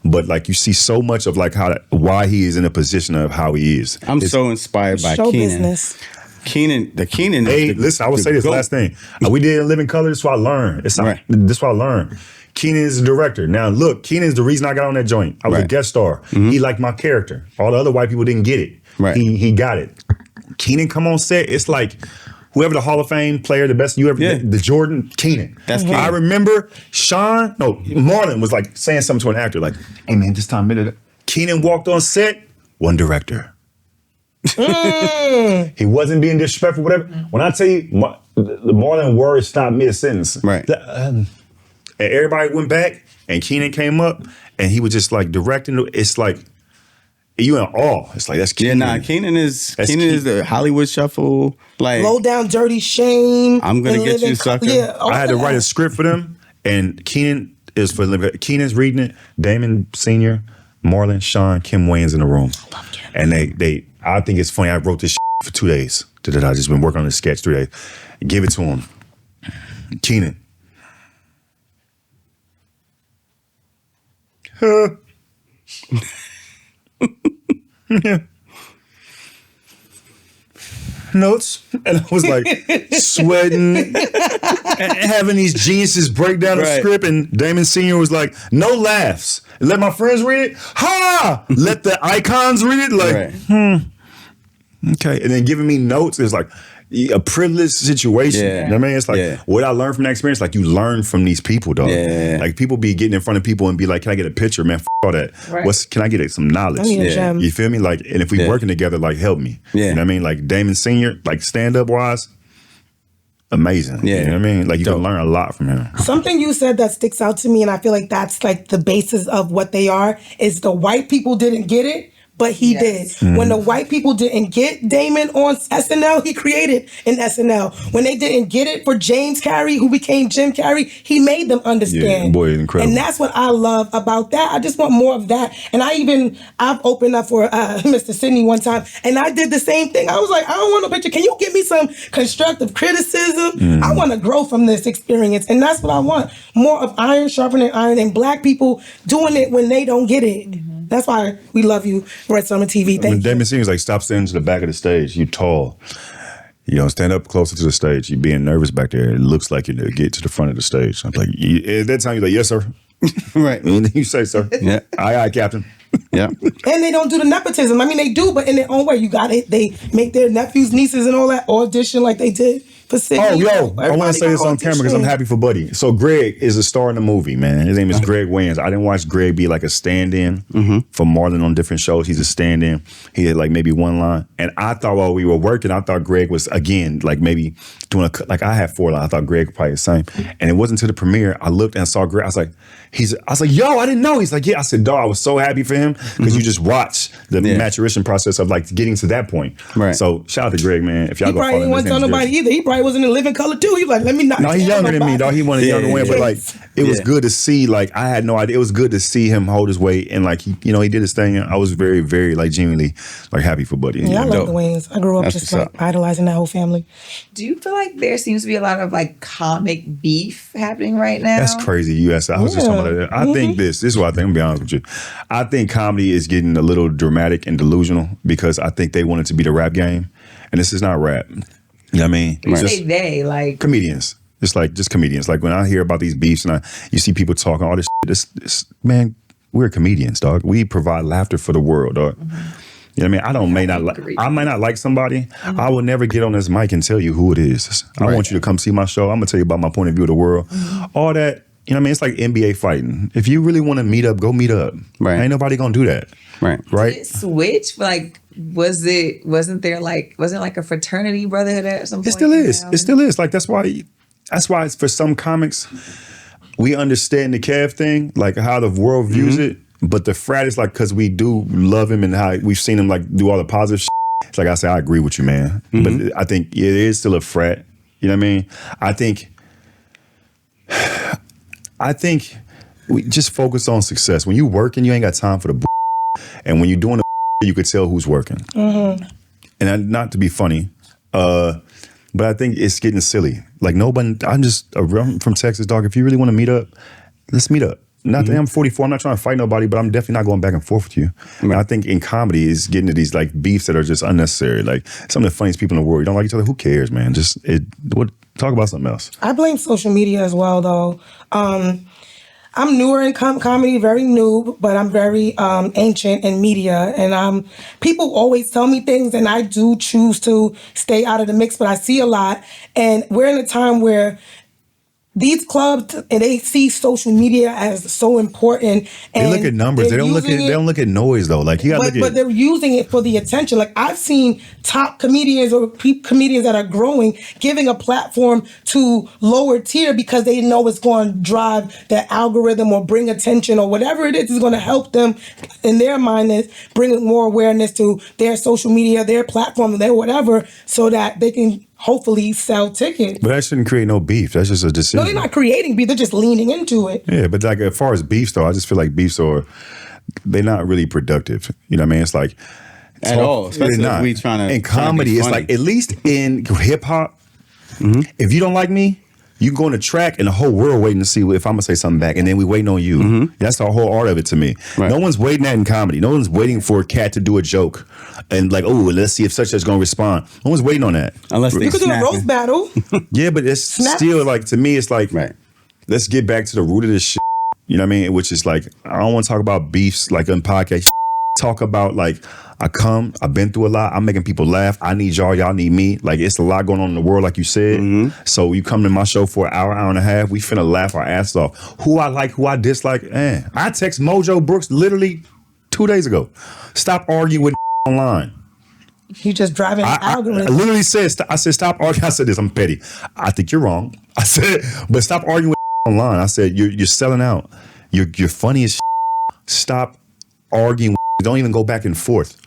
but like you see so much of like why he is in a position of how he is. I'm so inspired by show Keenan. business. Keenan. Hey, listen, I would say this last thing. We did in Living Color. This is what I learned. This is what I learned. Keenan is the director. Now, look, Keenan is the reason I got on that joint. I was a guest star. He liked my character. All the other white people didn't get it. Right. He got it. Keenan come on set. It's like whoever the Hall of Fame player, the best you ever, the Jordan, Keenan. That's Keenan. I remember Marlon was like saying something to an actor like, hey man, this time, Keenan walked on set, one director. He wasn't being disrespectful, whatever. When I tell you, the Marlon words stopped mid-sentence. Right. And everybody went back, and Keenan came up, and he was just like directing. It's like, you in awe. It's like, that's Keenan. Yeah, Keenan is the Hollywood Shuffle. Like, Low Down Dirty Shame. I'm gonna get you, sucker. Yeah, I had to write a script for them, and Keenan is for Keenan's reading it. Damon Sr., Marlon, Sean, Kim Wayans in the room. And they I think it's funny. I wrote this for 2 days. I just been working on this sketch 3 days. Give it to him. Keenan. Notes, and I was like sweating and having these geniuses break down the script, and Damon Sr. was like, no laughs. Let my friends read it. Ha! Let the icons read it. Like, okay. And then giving me notes is like a privileged situation. Yeah. You know what I mean? It's like what I learned from that experience, like you learn from these people, dog. Yeah. Like people be getting in front of people and be like, can I get a picture, man? F all that. Right. Can I get some knowledge? I need a gem. You feel me? Like, and if we working together, like help me. Yeah. You know what I mean? Like Damon Sr., like stand-up wise, amazing. Yeah. You know what I mean? Like you can learn a lot from him. Something you said that sticks out to me, and I feel like that's like the basis of what they are, is the white people didn't get it, but he did. When the white people didn't get Damon on SNL, he created an SNL. When they didn't get it for James Carey, who became Jim Carrey, he made them understand. Yeah, boy, incredible. And that's what I love about that. I just want more of that. And I've opened up for Mr. Sydney one time, and I did the same thing. I was like, I don't want no picture. Can you give me some constructive criticism? I want to grow from this experience. And that's what I want. More of iron sharpening iron, and black people doing it when they don't get it. That's why we love you, Red Summer TV. Thank you. Damon Sr. was like, stop standing to the back of the stage. You tall. You know, stand up closer to the stage. You being nervous back there. It looks like you need to get to the front of the stage. I'm like, at that time, you're like, yes, sir. Right. Anything you say, sir. Yeah. Aye, Captain. Yeah. And they don't do the nepotism. I mean, they do, but in their own way. You got it. They make their nephews, nieces, and all that audition like they did for Sydney. Oh, yo, I want to say this on camera because I'm happy for Buddy. So Greg is a star in the movie, man. His name is Greg Wayans. I didn't watch Greg be like a stand-in for Marlon on different shows. He's a stand-in. He had like maybe one line. And I thought while we were working, I thought Greg was, again, like maybe doing like I had 4 lines. I thought Greg was probably the same. And it wasn't to the premiere. I looked and I saw Greg. I was like, yo, I didn't know. He's like, yeah. I said, dog, I was so happy for him because you just watch the maturation process of like getting to that point. Right. So shout out to Greg, man. If y'all He go probably follow didn't him, want to tell nobody either. He probably wasn't in Living Color too. He was like, let me not. No, he's younger than me, dog. He wanted a younger way, but like it was Yeah. good to see. Like I had no idea. It was good to see him hold his weight and like he did his thing. I was very, very like genuinely like happy for Buddy. Yeah, I love the Wayans. I grew up That's just what's like idolizing that whole family. Do you feel like there seems to be a lot of like comic beef happening right now? That's crazy. You asked. I was just talking about that. I think this is what I think. I'm gonna be honest with you. I think comedy is getting a little dramatic and delusional because I think they want it to be the rap game, and this is not rap. You know what I mean? You say they like comedians. It's like just comedians. Like when I hear about these beefs and you see people talking all this shit, this man, we're comedians, dog. We provide laughter for the world, dog. You know what I mean? I might not like somebody. I will never get on this mic and tell you who it is. I want you to come see my show. I'm gonna tell you about my point of view of the world. All that You know what I mean? It's like NBA fighting. If you really want to meet up, go meet up. Right. Ain't nobody gonna do that. Right. Right. Did it switch? Like, wasn't there like a fraternity brotherhood at some point? It still is. It still is. Like that's why it's for some comics, we understand the Kev thing, like how the world views it. But the frat is like, because we do love him and how we've seen him like do all the positive shit. It's like I say, I agree with you, man. But I think it is still a frat. You know what I mean? I think we just focus on success. When you working, you ain't got time for the and when you're doing the you could tell who's working. And not to be funny, but I think it's getting silly. Like nobody, I'm from Texas, dog. If you really want to meet up, let's meet up. Not that I'm 44, I'm not trying to fight nobody, but I'm definitely not going back and forth with you. And I think in comedy is getting to these like beefs that are just unnecessary. Like some of the funniest people in the world, you don't like each other, who cares, man? Talk about something else. I blame social media as well, though. I'm newer in comedy, very new, but I'm very ancient in media. And people always tell me things, and I do choose to stay out of the mix, but I see a lot. And we're in a time where these clubs, and they see social media as so important. And they look at numbers. They don't look at noise though. Like you got but they're using it for the attention. Like I've seen top comedians or comedians that are growing giving a platform to lower tier because they know it's going to drive the algorithm or bring attention or whatever it is going to help them in their mind is bring more awareness to their social media, their platform, their whatever, so that they can hopefully sell tickets. But that shouldn't create no beef. That's just a decision. No, they're not creating beef. They're just leaning into it. Yeah, but like as far as beefs though, I just feel like beefs they're not really productive. You know what I mean? It's like at all. Especially if we trying to. In comedy, it's like at least in hip hop, if you don't like me, you can go on the track and the whole world waiting to see if I'm gonna say something back, and then we waiting on you. That's the whole art of it to me. Right. No one's waiting that in comedy. No one's waiting for a cat to do a joke and like, oh, let's see if such is gonna respond. No one's waiting on that. Unless they you could do a roast battle. Yeah, but it's still like, to me, it's like, let's get back to the root of this shit. You know what I mean? Which is like, I don't want to talk about beefs like on podcast. Talk about like, I've been through a lot. I'm making people laugh. I need y'all need me. Like it's a lot going on in the world, like you said. So you come to my show for an hour and a half, we finna laugh our ass off. Who I like, who I dislike. I text Mojo Brooks literally 2 days ago. Stop arguing with online. You just driving an algorithm. I literally said, I said, stop arguing. I said this, I'm petty. I think you're wrong. I said, but stop arguing with online. I said, you're selling out. You're funny as Stop arguing. Don't even go back and forth.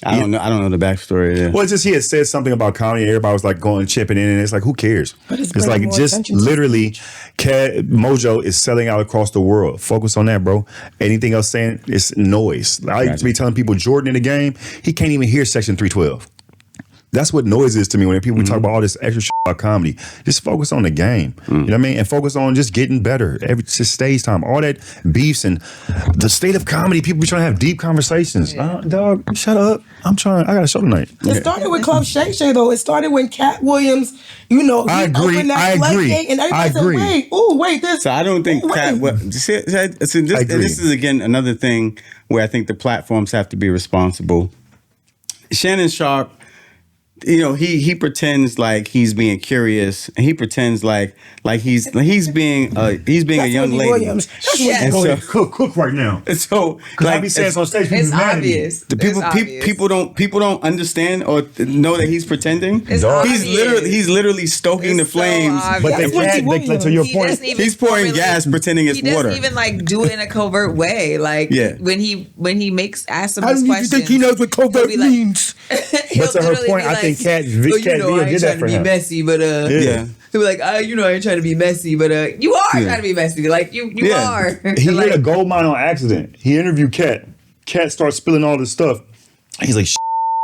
I don't know the backstory. Yeah. Well, it's just he had said something about comedy and everybody was like going chipping in, and it's like, who cares? It's like just literally Mojo is selling out across the world. Focus on that, bro. Anything else saying it's noise. I used to be telling people Jordan in the game, he can't even hear Section 312. That's what noise is to me when people talk about all this extra shit about comedy. Just focus on the game. You know what I mean? And focus on just getting better. Just stage time. All that beefs and the state of comedy, people be trying to have deep conversations. Dog, shut up. I got a show tonight. It started with Club Shay Shay, though. It started when Cat Williams, I agree. opened that floodgate and everybody said, wait, this. So I don't think Cat, this is again another thing where I think the platforms have to be responsible. Shannon Sharp, he pretends like he's being curious, and he pretends like he's being a young lady. Williams. Cook right now. And so, I be saying on stage, it's obvious. The people don't understand or know that he's pretending. He's literally stoking the flames. But to your point, he's pouring gas, pretending it's water. He doesn't even like do it in a covert way. Like when he asks him this question, you think he knows what covert means? But to her point, I think Cat Villa did that for him. Messy, but he'll be like, I ain't trying to be messy, but you are trying to be messy. Like you are. He hit a gold mine on accident. He interviewed Cat. Cat starts spilling all this stuff. He's like,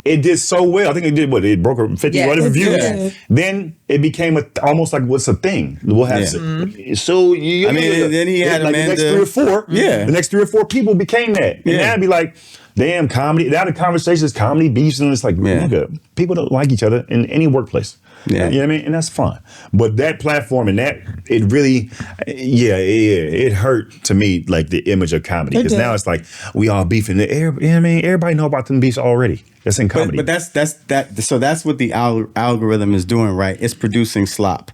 it did so well. I think it did it broke 50 whatever views. Yeah. Then it became almost like what's a thing. We'll have so then he had like the next 3 or 4. Yeah. The next 3 or 4 people became that. And now it'd be like, damn, comedy. Now the conversation is comedy beefs, and it's like, nigga, people don't like each other in any workplace. Yeah. You know what I mean? And that's fun. But that platform and it really, it hurt to me, like the image of comedy. Because now it's like, we all beefing. You know what I mean? Everybody know about them beefs already. That's in comedy. But that's what the algorithm is doing, right? It's producing slop.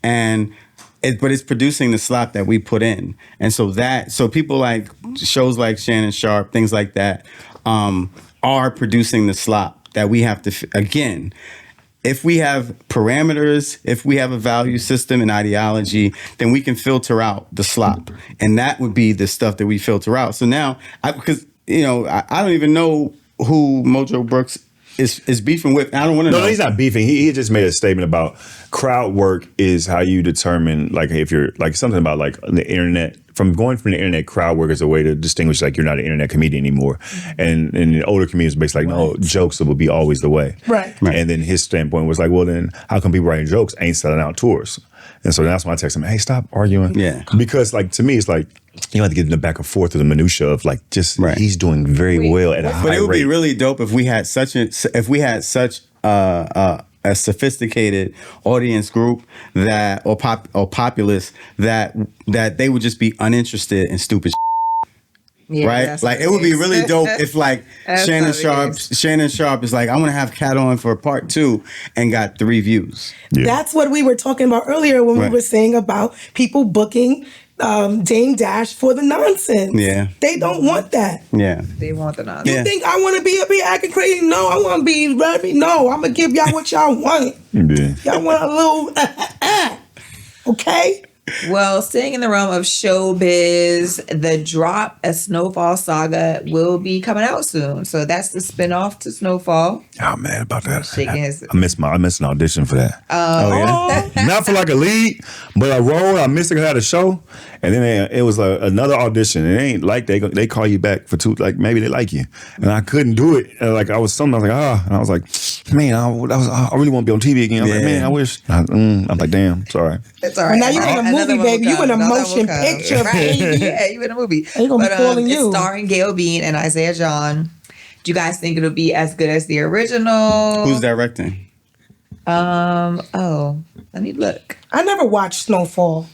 And but it's producing the slop that we put in. And so people like shows like Shannon Sharp, things like that, are producing the slop that we have to, again, if we have parameters, if we have a value system and ideology, then we can filter out the slop. And that would be the stuff that we filter out. So now, because, I don't even know who Mojo Brooks is beefing with. I don't want to know. No, he's not beefing. He just made a statement about crowd work is how you determine, like, if you're, like, something about, like, the internet. From going from the internet, crowd work is a way to distinguish, like, you're not an internet comedian anymore. And the older comedians basically like, no, jokes will be always the way. Right. And then his standpoint was like, well, then how come people writing jokes ain't selling out tours? And so that's when I text him, hey, stop arguing. Yeah. Because, like, to me, it's like, you don't have to get in the back and forth of the minutia of, like, just he's doing very well at a high rate. But it would be really dope if we had such a sophisticated audience group that or populace that they would just be uninterested in stupid Yeah, right? Like, it would be really dope if, like, Shannon Sharp is like, I want to have Cat on for part 2 and got 3 views. Yeah. That's what we were talking about earlier when we were saying about people booking Dame Dash for the nonsense. Yeah. They don't want that. Yeah. They want the nonsense. You think I want to be up here acting crazy? No, I want to be ready. No, I'm going to give y'all what y'all want. Yeah. Y'all want a little, okay? Well, staying in the realm of showbiz, the drop, A Snowfall Saga, will be coming out soon. So that's the spinoff to Snowfall. Oh, man, about that. Shaking his... I missed an audition for that. Yeah? Not for like a lead, but a role. I missed it 'cause I had a show. And then it was another audition. It ain't like they call you back for 2, like maybe they like you. And I couldn't do it. And like I was like, and I was like, man, I really want to be on TV again. I was like, man, I wish. I'm like, damn, sorry. It's all right. Well, now you in a movie, baby. You in a motion picture, baby. Yeah, you in a movie. They gonna be calling you. It's starring Gail Bean and Isaiah John. Do you guys think it'll be as good as the original? Who's directing? Let me look. I never watched Snowfall.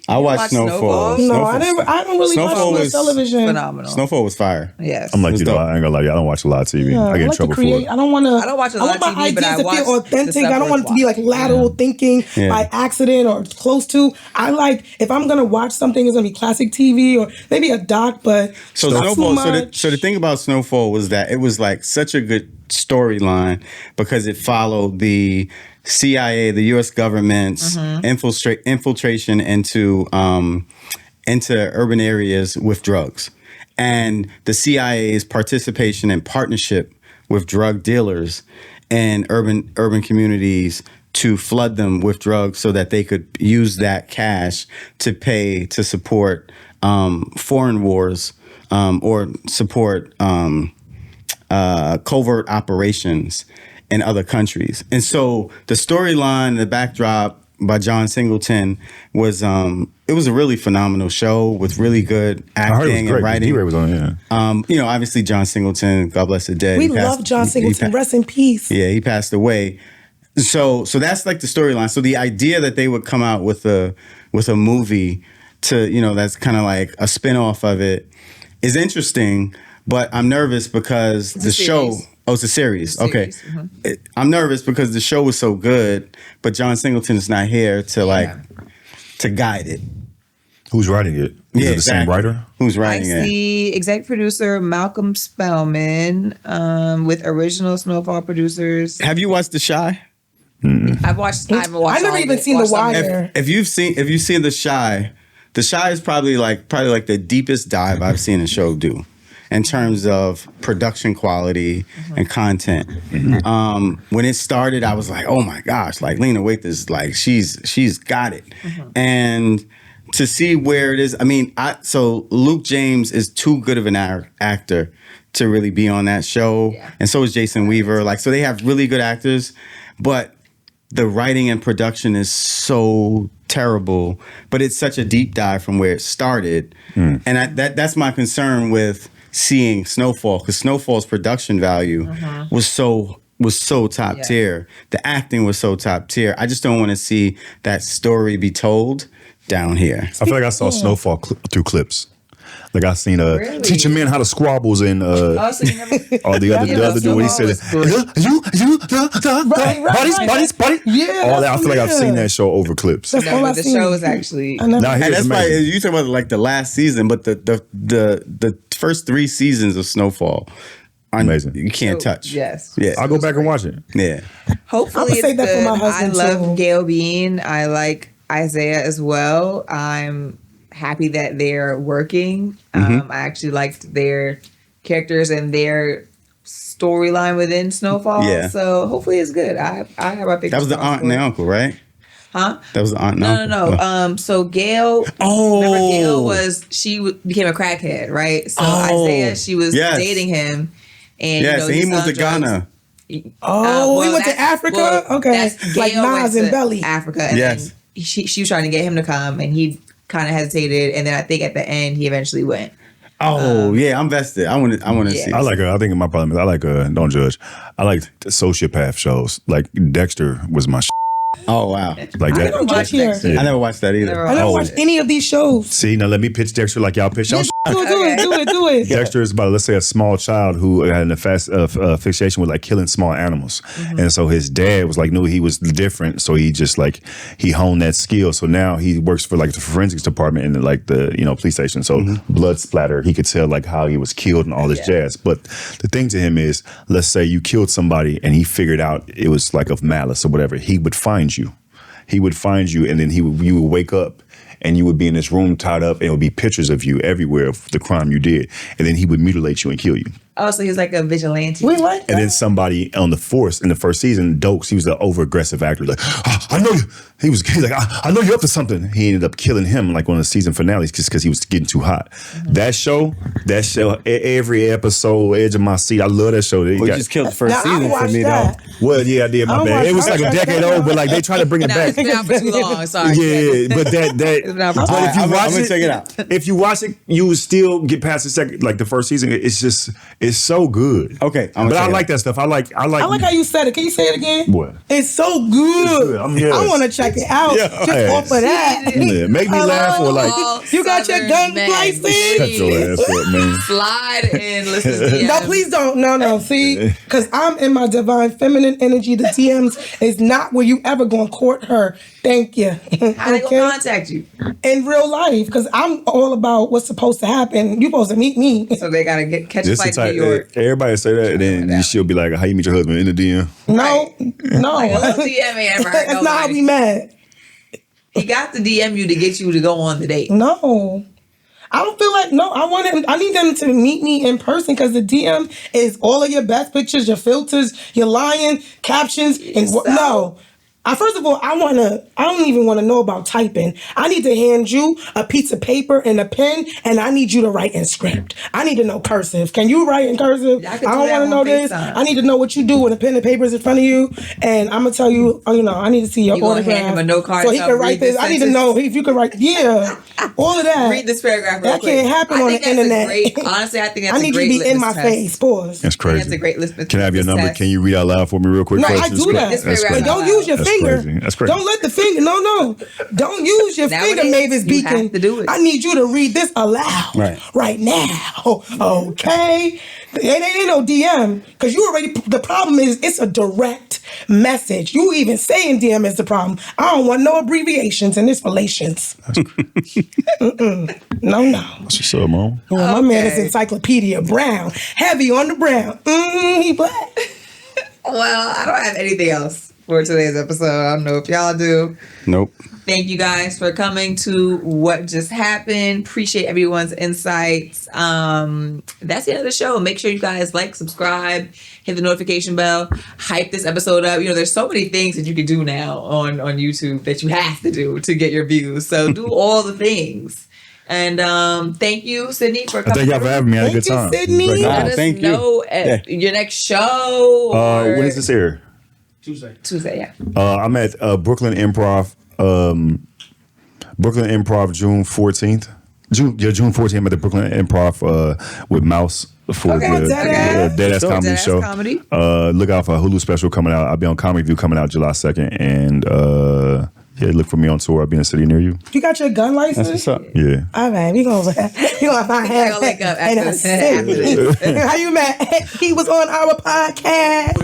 I watched Snowfall. No, I don't really watch television. Phenomenal. Snowfall was fire. Yes. I'm like, I ain't gonna lie, I don't watch a lot of TV. Yeah, I get in like trouble for it. I don't want to. I don't watch a lot of TV, but I watch to feel authentic. the stuff I don't want it to be like lateral thinking by accident or close to. I like if I'm gonna watch something, it's gonna be classic TV or maybe a doc. But so Snowfall. So the thing about Snowfall was that it was like such a good storyline because it followed the CIA, the U.S. government's infiltration into urban areas with drugs, and the CIA's participation and partnership with drug dealers in urban communities to flood them with drugs so that they could use that cash to support foreign wars or support covert operations in other countries. And so the storyline, the backdrop by John Singleton was it was a really phenomenal show with really good acting and writing. D-Ray was on, yeah. Obviously John Singleton, God bless the dead. We love John Singleton. Rest in peace. Yeah, he passed away. So that's like the storyline. So the idea that they would come out with a movie to, that's kind of like a spin-off of it is interesting, but I'm nervous because the show. Oh, it's a series. Okay. I'm nervous because the show was so good, but John Singleton is not here to guide it. Who's writing it? Is it the same writer? Who's writing it? I see executive producer Malcolm Spellman with original Snowfall producers. Have you watched The Chi? I haven't watched. I've never even seen The Wire. If you've seen The Chi is probably like the deepest dive I've seen a show do in terms of production quality and content. When it started, I was like, oh my gosh, like Lena Waithe is like, she's got it. And to see where it is, so Luke James is too good of an actor to really be on that show. Yeah. And so is Jason Weaver. Like, so they have really good actors, but the writing and production is so terrible, but it's such a deep dive from where it started. And that's my concern with seeing Snowfall, because Snowfall's production value was so top tier. The acting was so top tier. I just don't want to see that story be told down here. I feel like I saw Snowfall through clips. Like I seen teaching men how to squabbles and so you never, the other dude when he said buddies. Yeah, all that. I feel like I've seen that show over clips. That's all but I've the seen. show is actually. Now And here's that's why amazing. you talk about like the last season, but the first 3 seasons of Snowfall, Amazing. You can't touch. Yes. Yeah. I'll go back and watch it. Yeah. Hopefully, I'ma it's say that for good. my husband, I love too. Gail Bean. I like Isaiah as well. I'm happy that they're working. I actually liked their characters and their storyline within Snowfall. Yeah. So hopefully it's good. I have a big. That was the aunt and the uncle, right? Huh? That was the aunt and uncle. No. So Gail. Oh. Remember Gail became a crackhead, right? So Isaiah, she was dating him, and Yes, and he moved to Ghana. He well, went to that's- Africa? well, Okay. that's Like Gail went Nas and to Belly. Africa. And Yes. then she was trying to get him to come, and he kind of hesitated. And then I think at the end, he eventually went. Oh yeah, I'm vested. I want to see. I like I think my problem is I like don't judge. I like sociopath shows. Like Dexter was my Oh wow. like I that. don't judge here. Yeah. I never watched that either. I never watched any of these shows. See, now let me pitch Dexter like y'all pitch y'all. Do it. Dexter is about, let's say, a small child who had a fixation with like killing small animals, and so his dad was like knew he was different, so he just like he honed that skill. So now he works for like the forensics department in like the police station. So blood splatter, he could tell like how he was killed and all this jazz. But the thing to him is, let's say you killed somebody and he figured out it was like of malice or whatever, he would find you. He would find you, and then you would wake up. And you would be in this room tied up, and it would be pictures of you everywhere of the crime you did. And then he would mutilate you and kill you. Oh, so he was like a vigilante. We like that. And then somebody on the force in the first season, Dokes, he was the over-aggressive actor. Like, I know you. He's like, I know you're up to something. He ended up killing him like one of the season finales just because he was getting too hot. That show, every episode, edge of my seat. I love that show. We just killed the first Now, I season for watched me that. though. Well, yeah, I did. My bad. It was like a decade old, but like they try to bring it No, back. it's been out for too long. Sorry. Yeah, but It's been out for too but long. if you I'm watch gonna it, check it out. If you watch it, you would still get past the second, like the first season. It's so good. Okay, I'm gonna but check I it like out. that stuff. I like I like how you said it. Can you say it again? What? It's so good. I want to check it out just Yes. off of that. Yeah, make me laugh or like. All You got your Southern gun men, license? Shut your ass up, man. Slide and listen to DMs. No, please don't. No. See, because I'm in my divine feminine energy. The DMs is not where you ever going to court her. Thank you. How they gonna contact you? In real life, because I'm all about what's supposed to happen. You supposed to meet me. So they gotta catch a Just the flight to type, New York. everybody say that, and then she'll be like, "How you meet your husband in the DM?" No. Like a little DM ain't ever hurt That's not how nobody. we met. He got to DM you to get you to go on the date. No. I don't feel like, no, I need them to meet me in person because the DM is all of your best pictures, your filters, your lying, captions, and no. First of all, I don't even want to know about typing. I need to hand you a piece of paper and a pen, and I need you to write in script. I need to know cursive. Can you write in cursive? Yeah, I I can do don't that want to on know this. FaceTime. I need to know what you do when a pen and paper is in front of you, and I'm gonna tell you. I need to see your You gonna autograph hand him a note card so he to can read write this this. I need to sentence? know if you can write. Yeah, all of that. Read this paragraph real That quick. can't happen I on think the that's a internet. honestly, I think that's I a need great you to be in my litmus test. face. Pause. That's crazy. That's a great litmus. Can I have your number? test. Can you read out loud for me real quick? No, first? I do that. This That's paragraph crazy. But don't use your That's finger. crazy. That's crazy. Don't let the finger. No. Don't use your Nowadays, finger, Mavis you Beacon. have to do it. I need you to read this aloud right now. Okay? It ain't no DM because you already. The problem is it's a direct message. You even saying DM is the problem. I don't want no abbreviations in this relations. No. That's what's up, Mom. Well, my man is Encyclopedia Brown. Heavy on the brown. He black. Well, I don't have anything else for today's episode. I don't know if y'all do. Nope. Thank you guys for coming to What Just Happened. Appreciate everyone's insights. That's the end of the show. Make sure you guys like, subscribe, hit the notification bell, hype this episode up. There's so many things that you can do now on YouTube that you have to do to get your views. So do all the things. And thank you, Sydney, for coming. Thank y'all for having me. I had a good Thank you, time. Sydney. Great Let time. us thank you. know at your next show. When is this air? Tuesday, yeah. I'm at Brooklyn Improv. Brooklyn Improv, June 14th. June 14th. I'm at the Brooklyn Improv with Mouse for Okay, the Deadass. Deadass Comedy Deadass Show. Comedy. Look out for a Hulu special coming out. I'll be on Comedy View coming out July 2nd, and Yeah, look for me on tour. I'll be in a city near you. You got your gun license? That's what's up. Yeah. All right, we gonna find him link up in a city. How you met? He was on our podcast.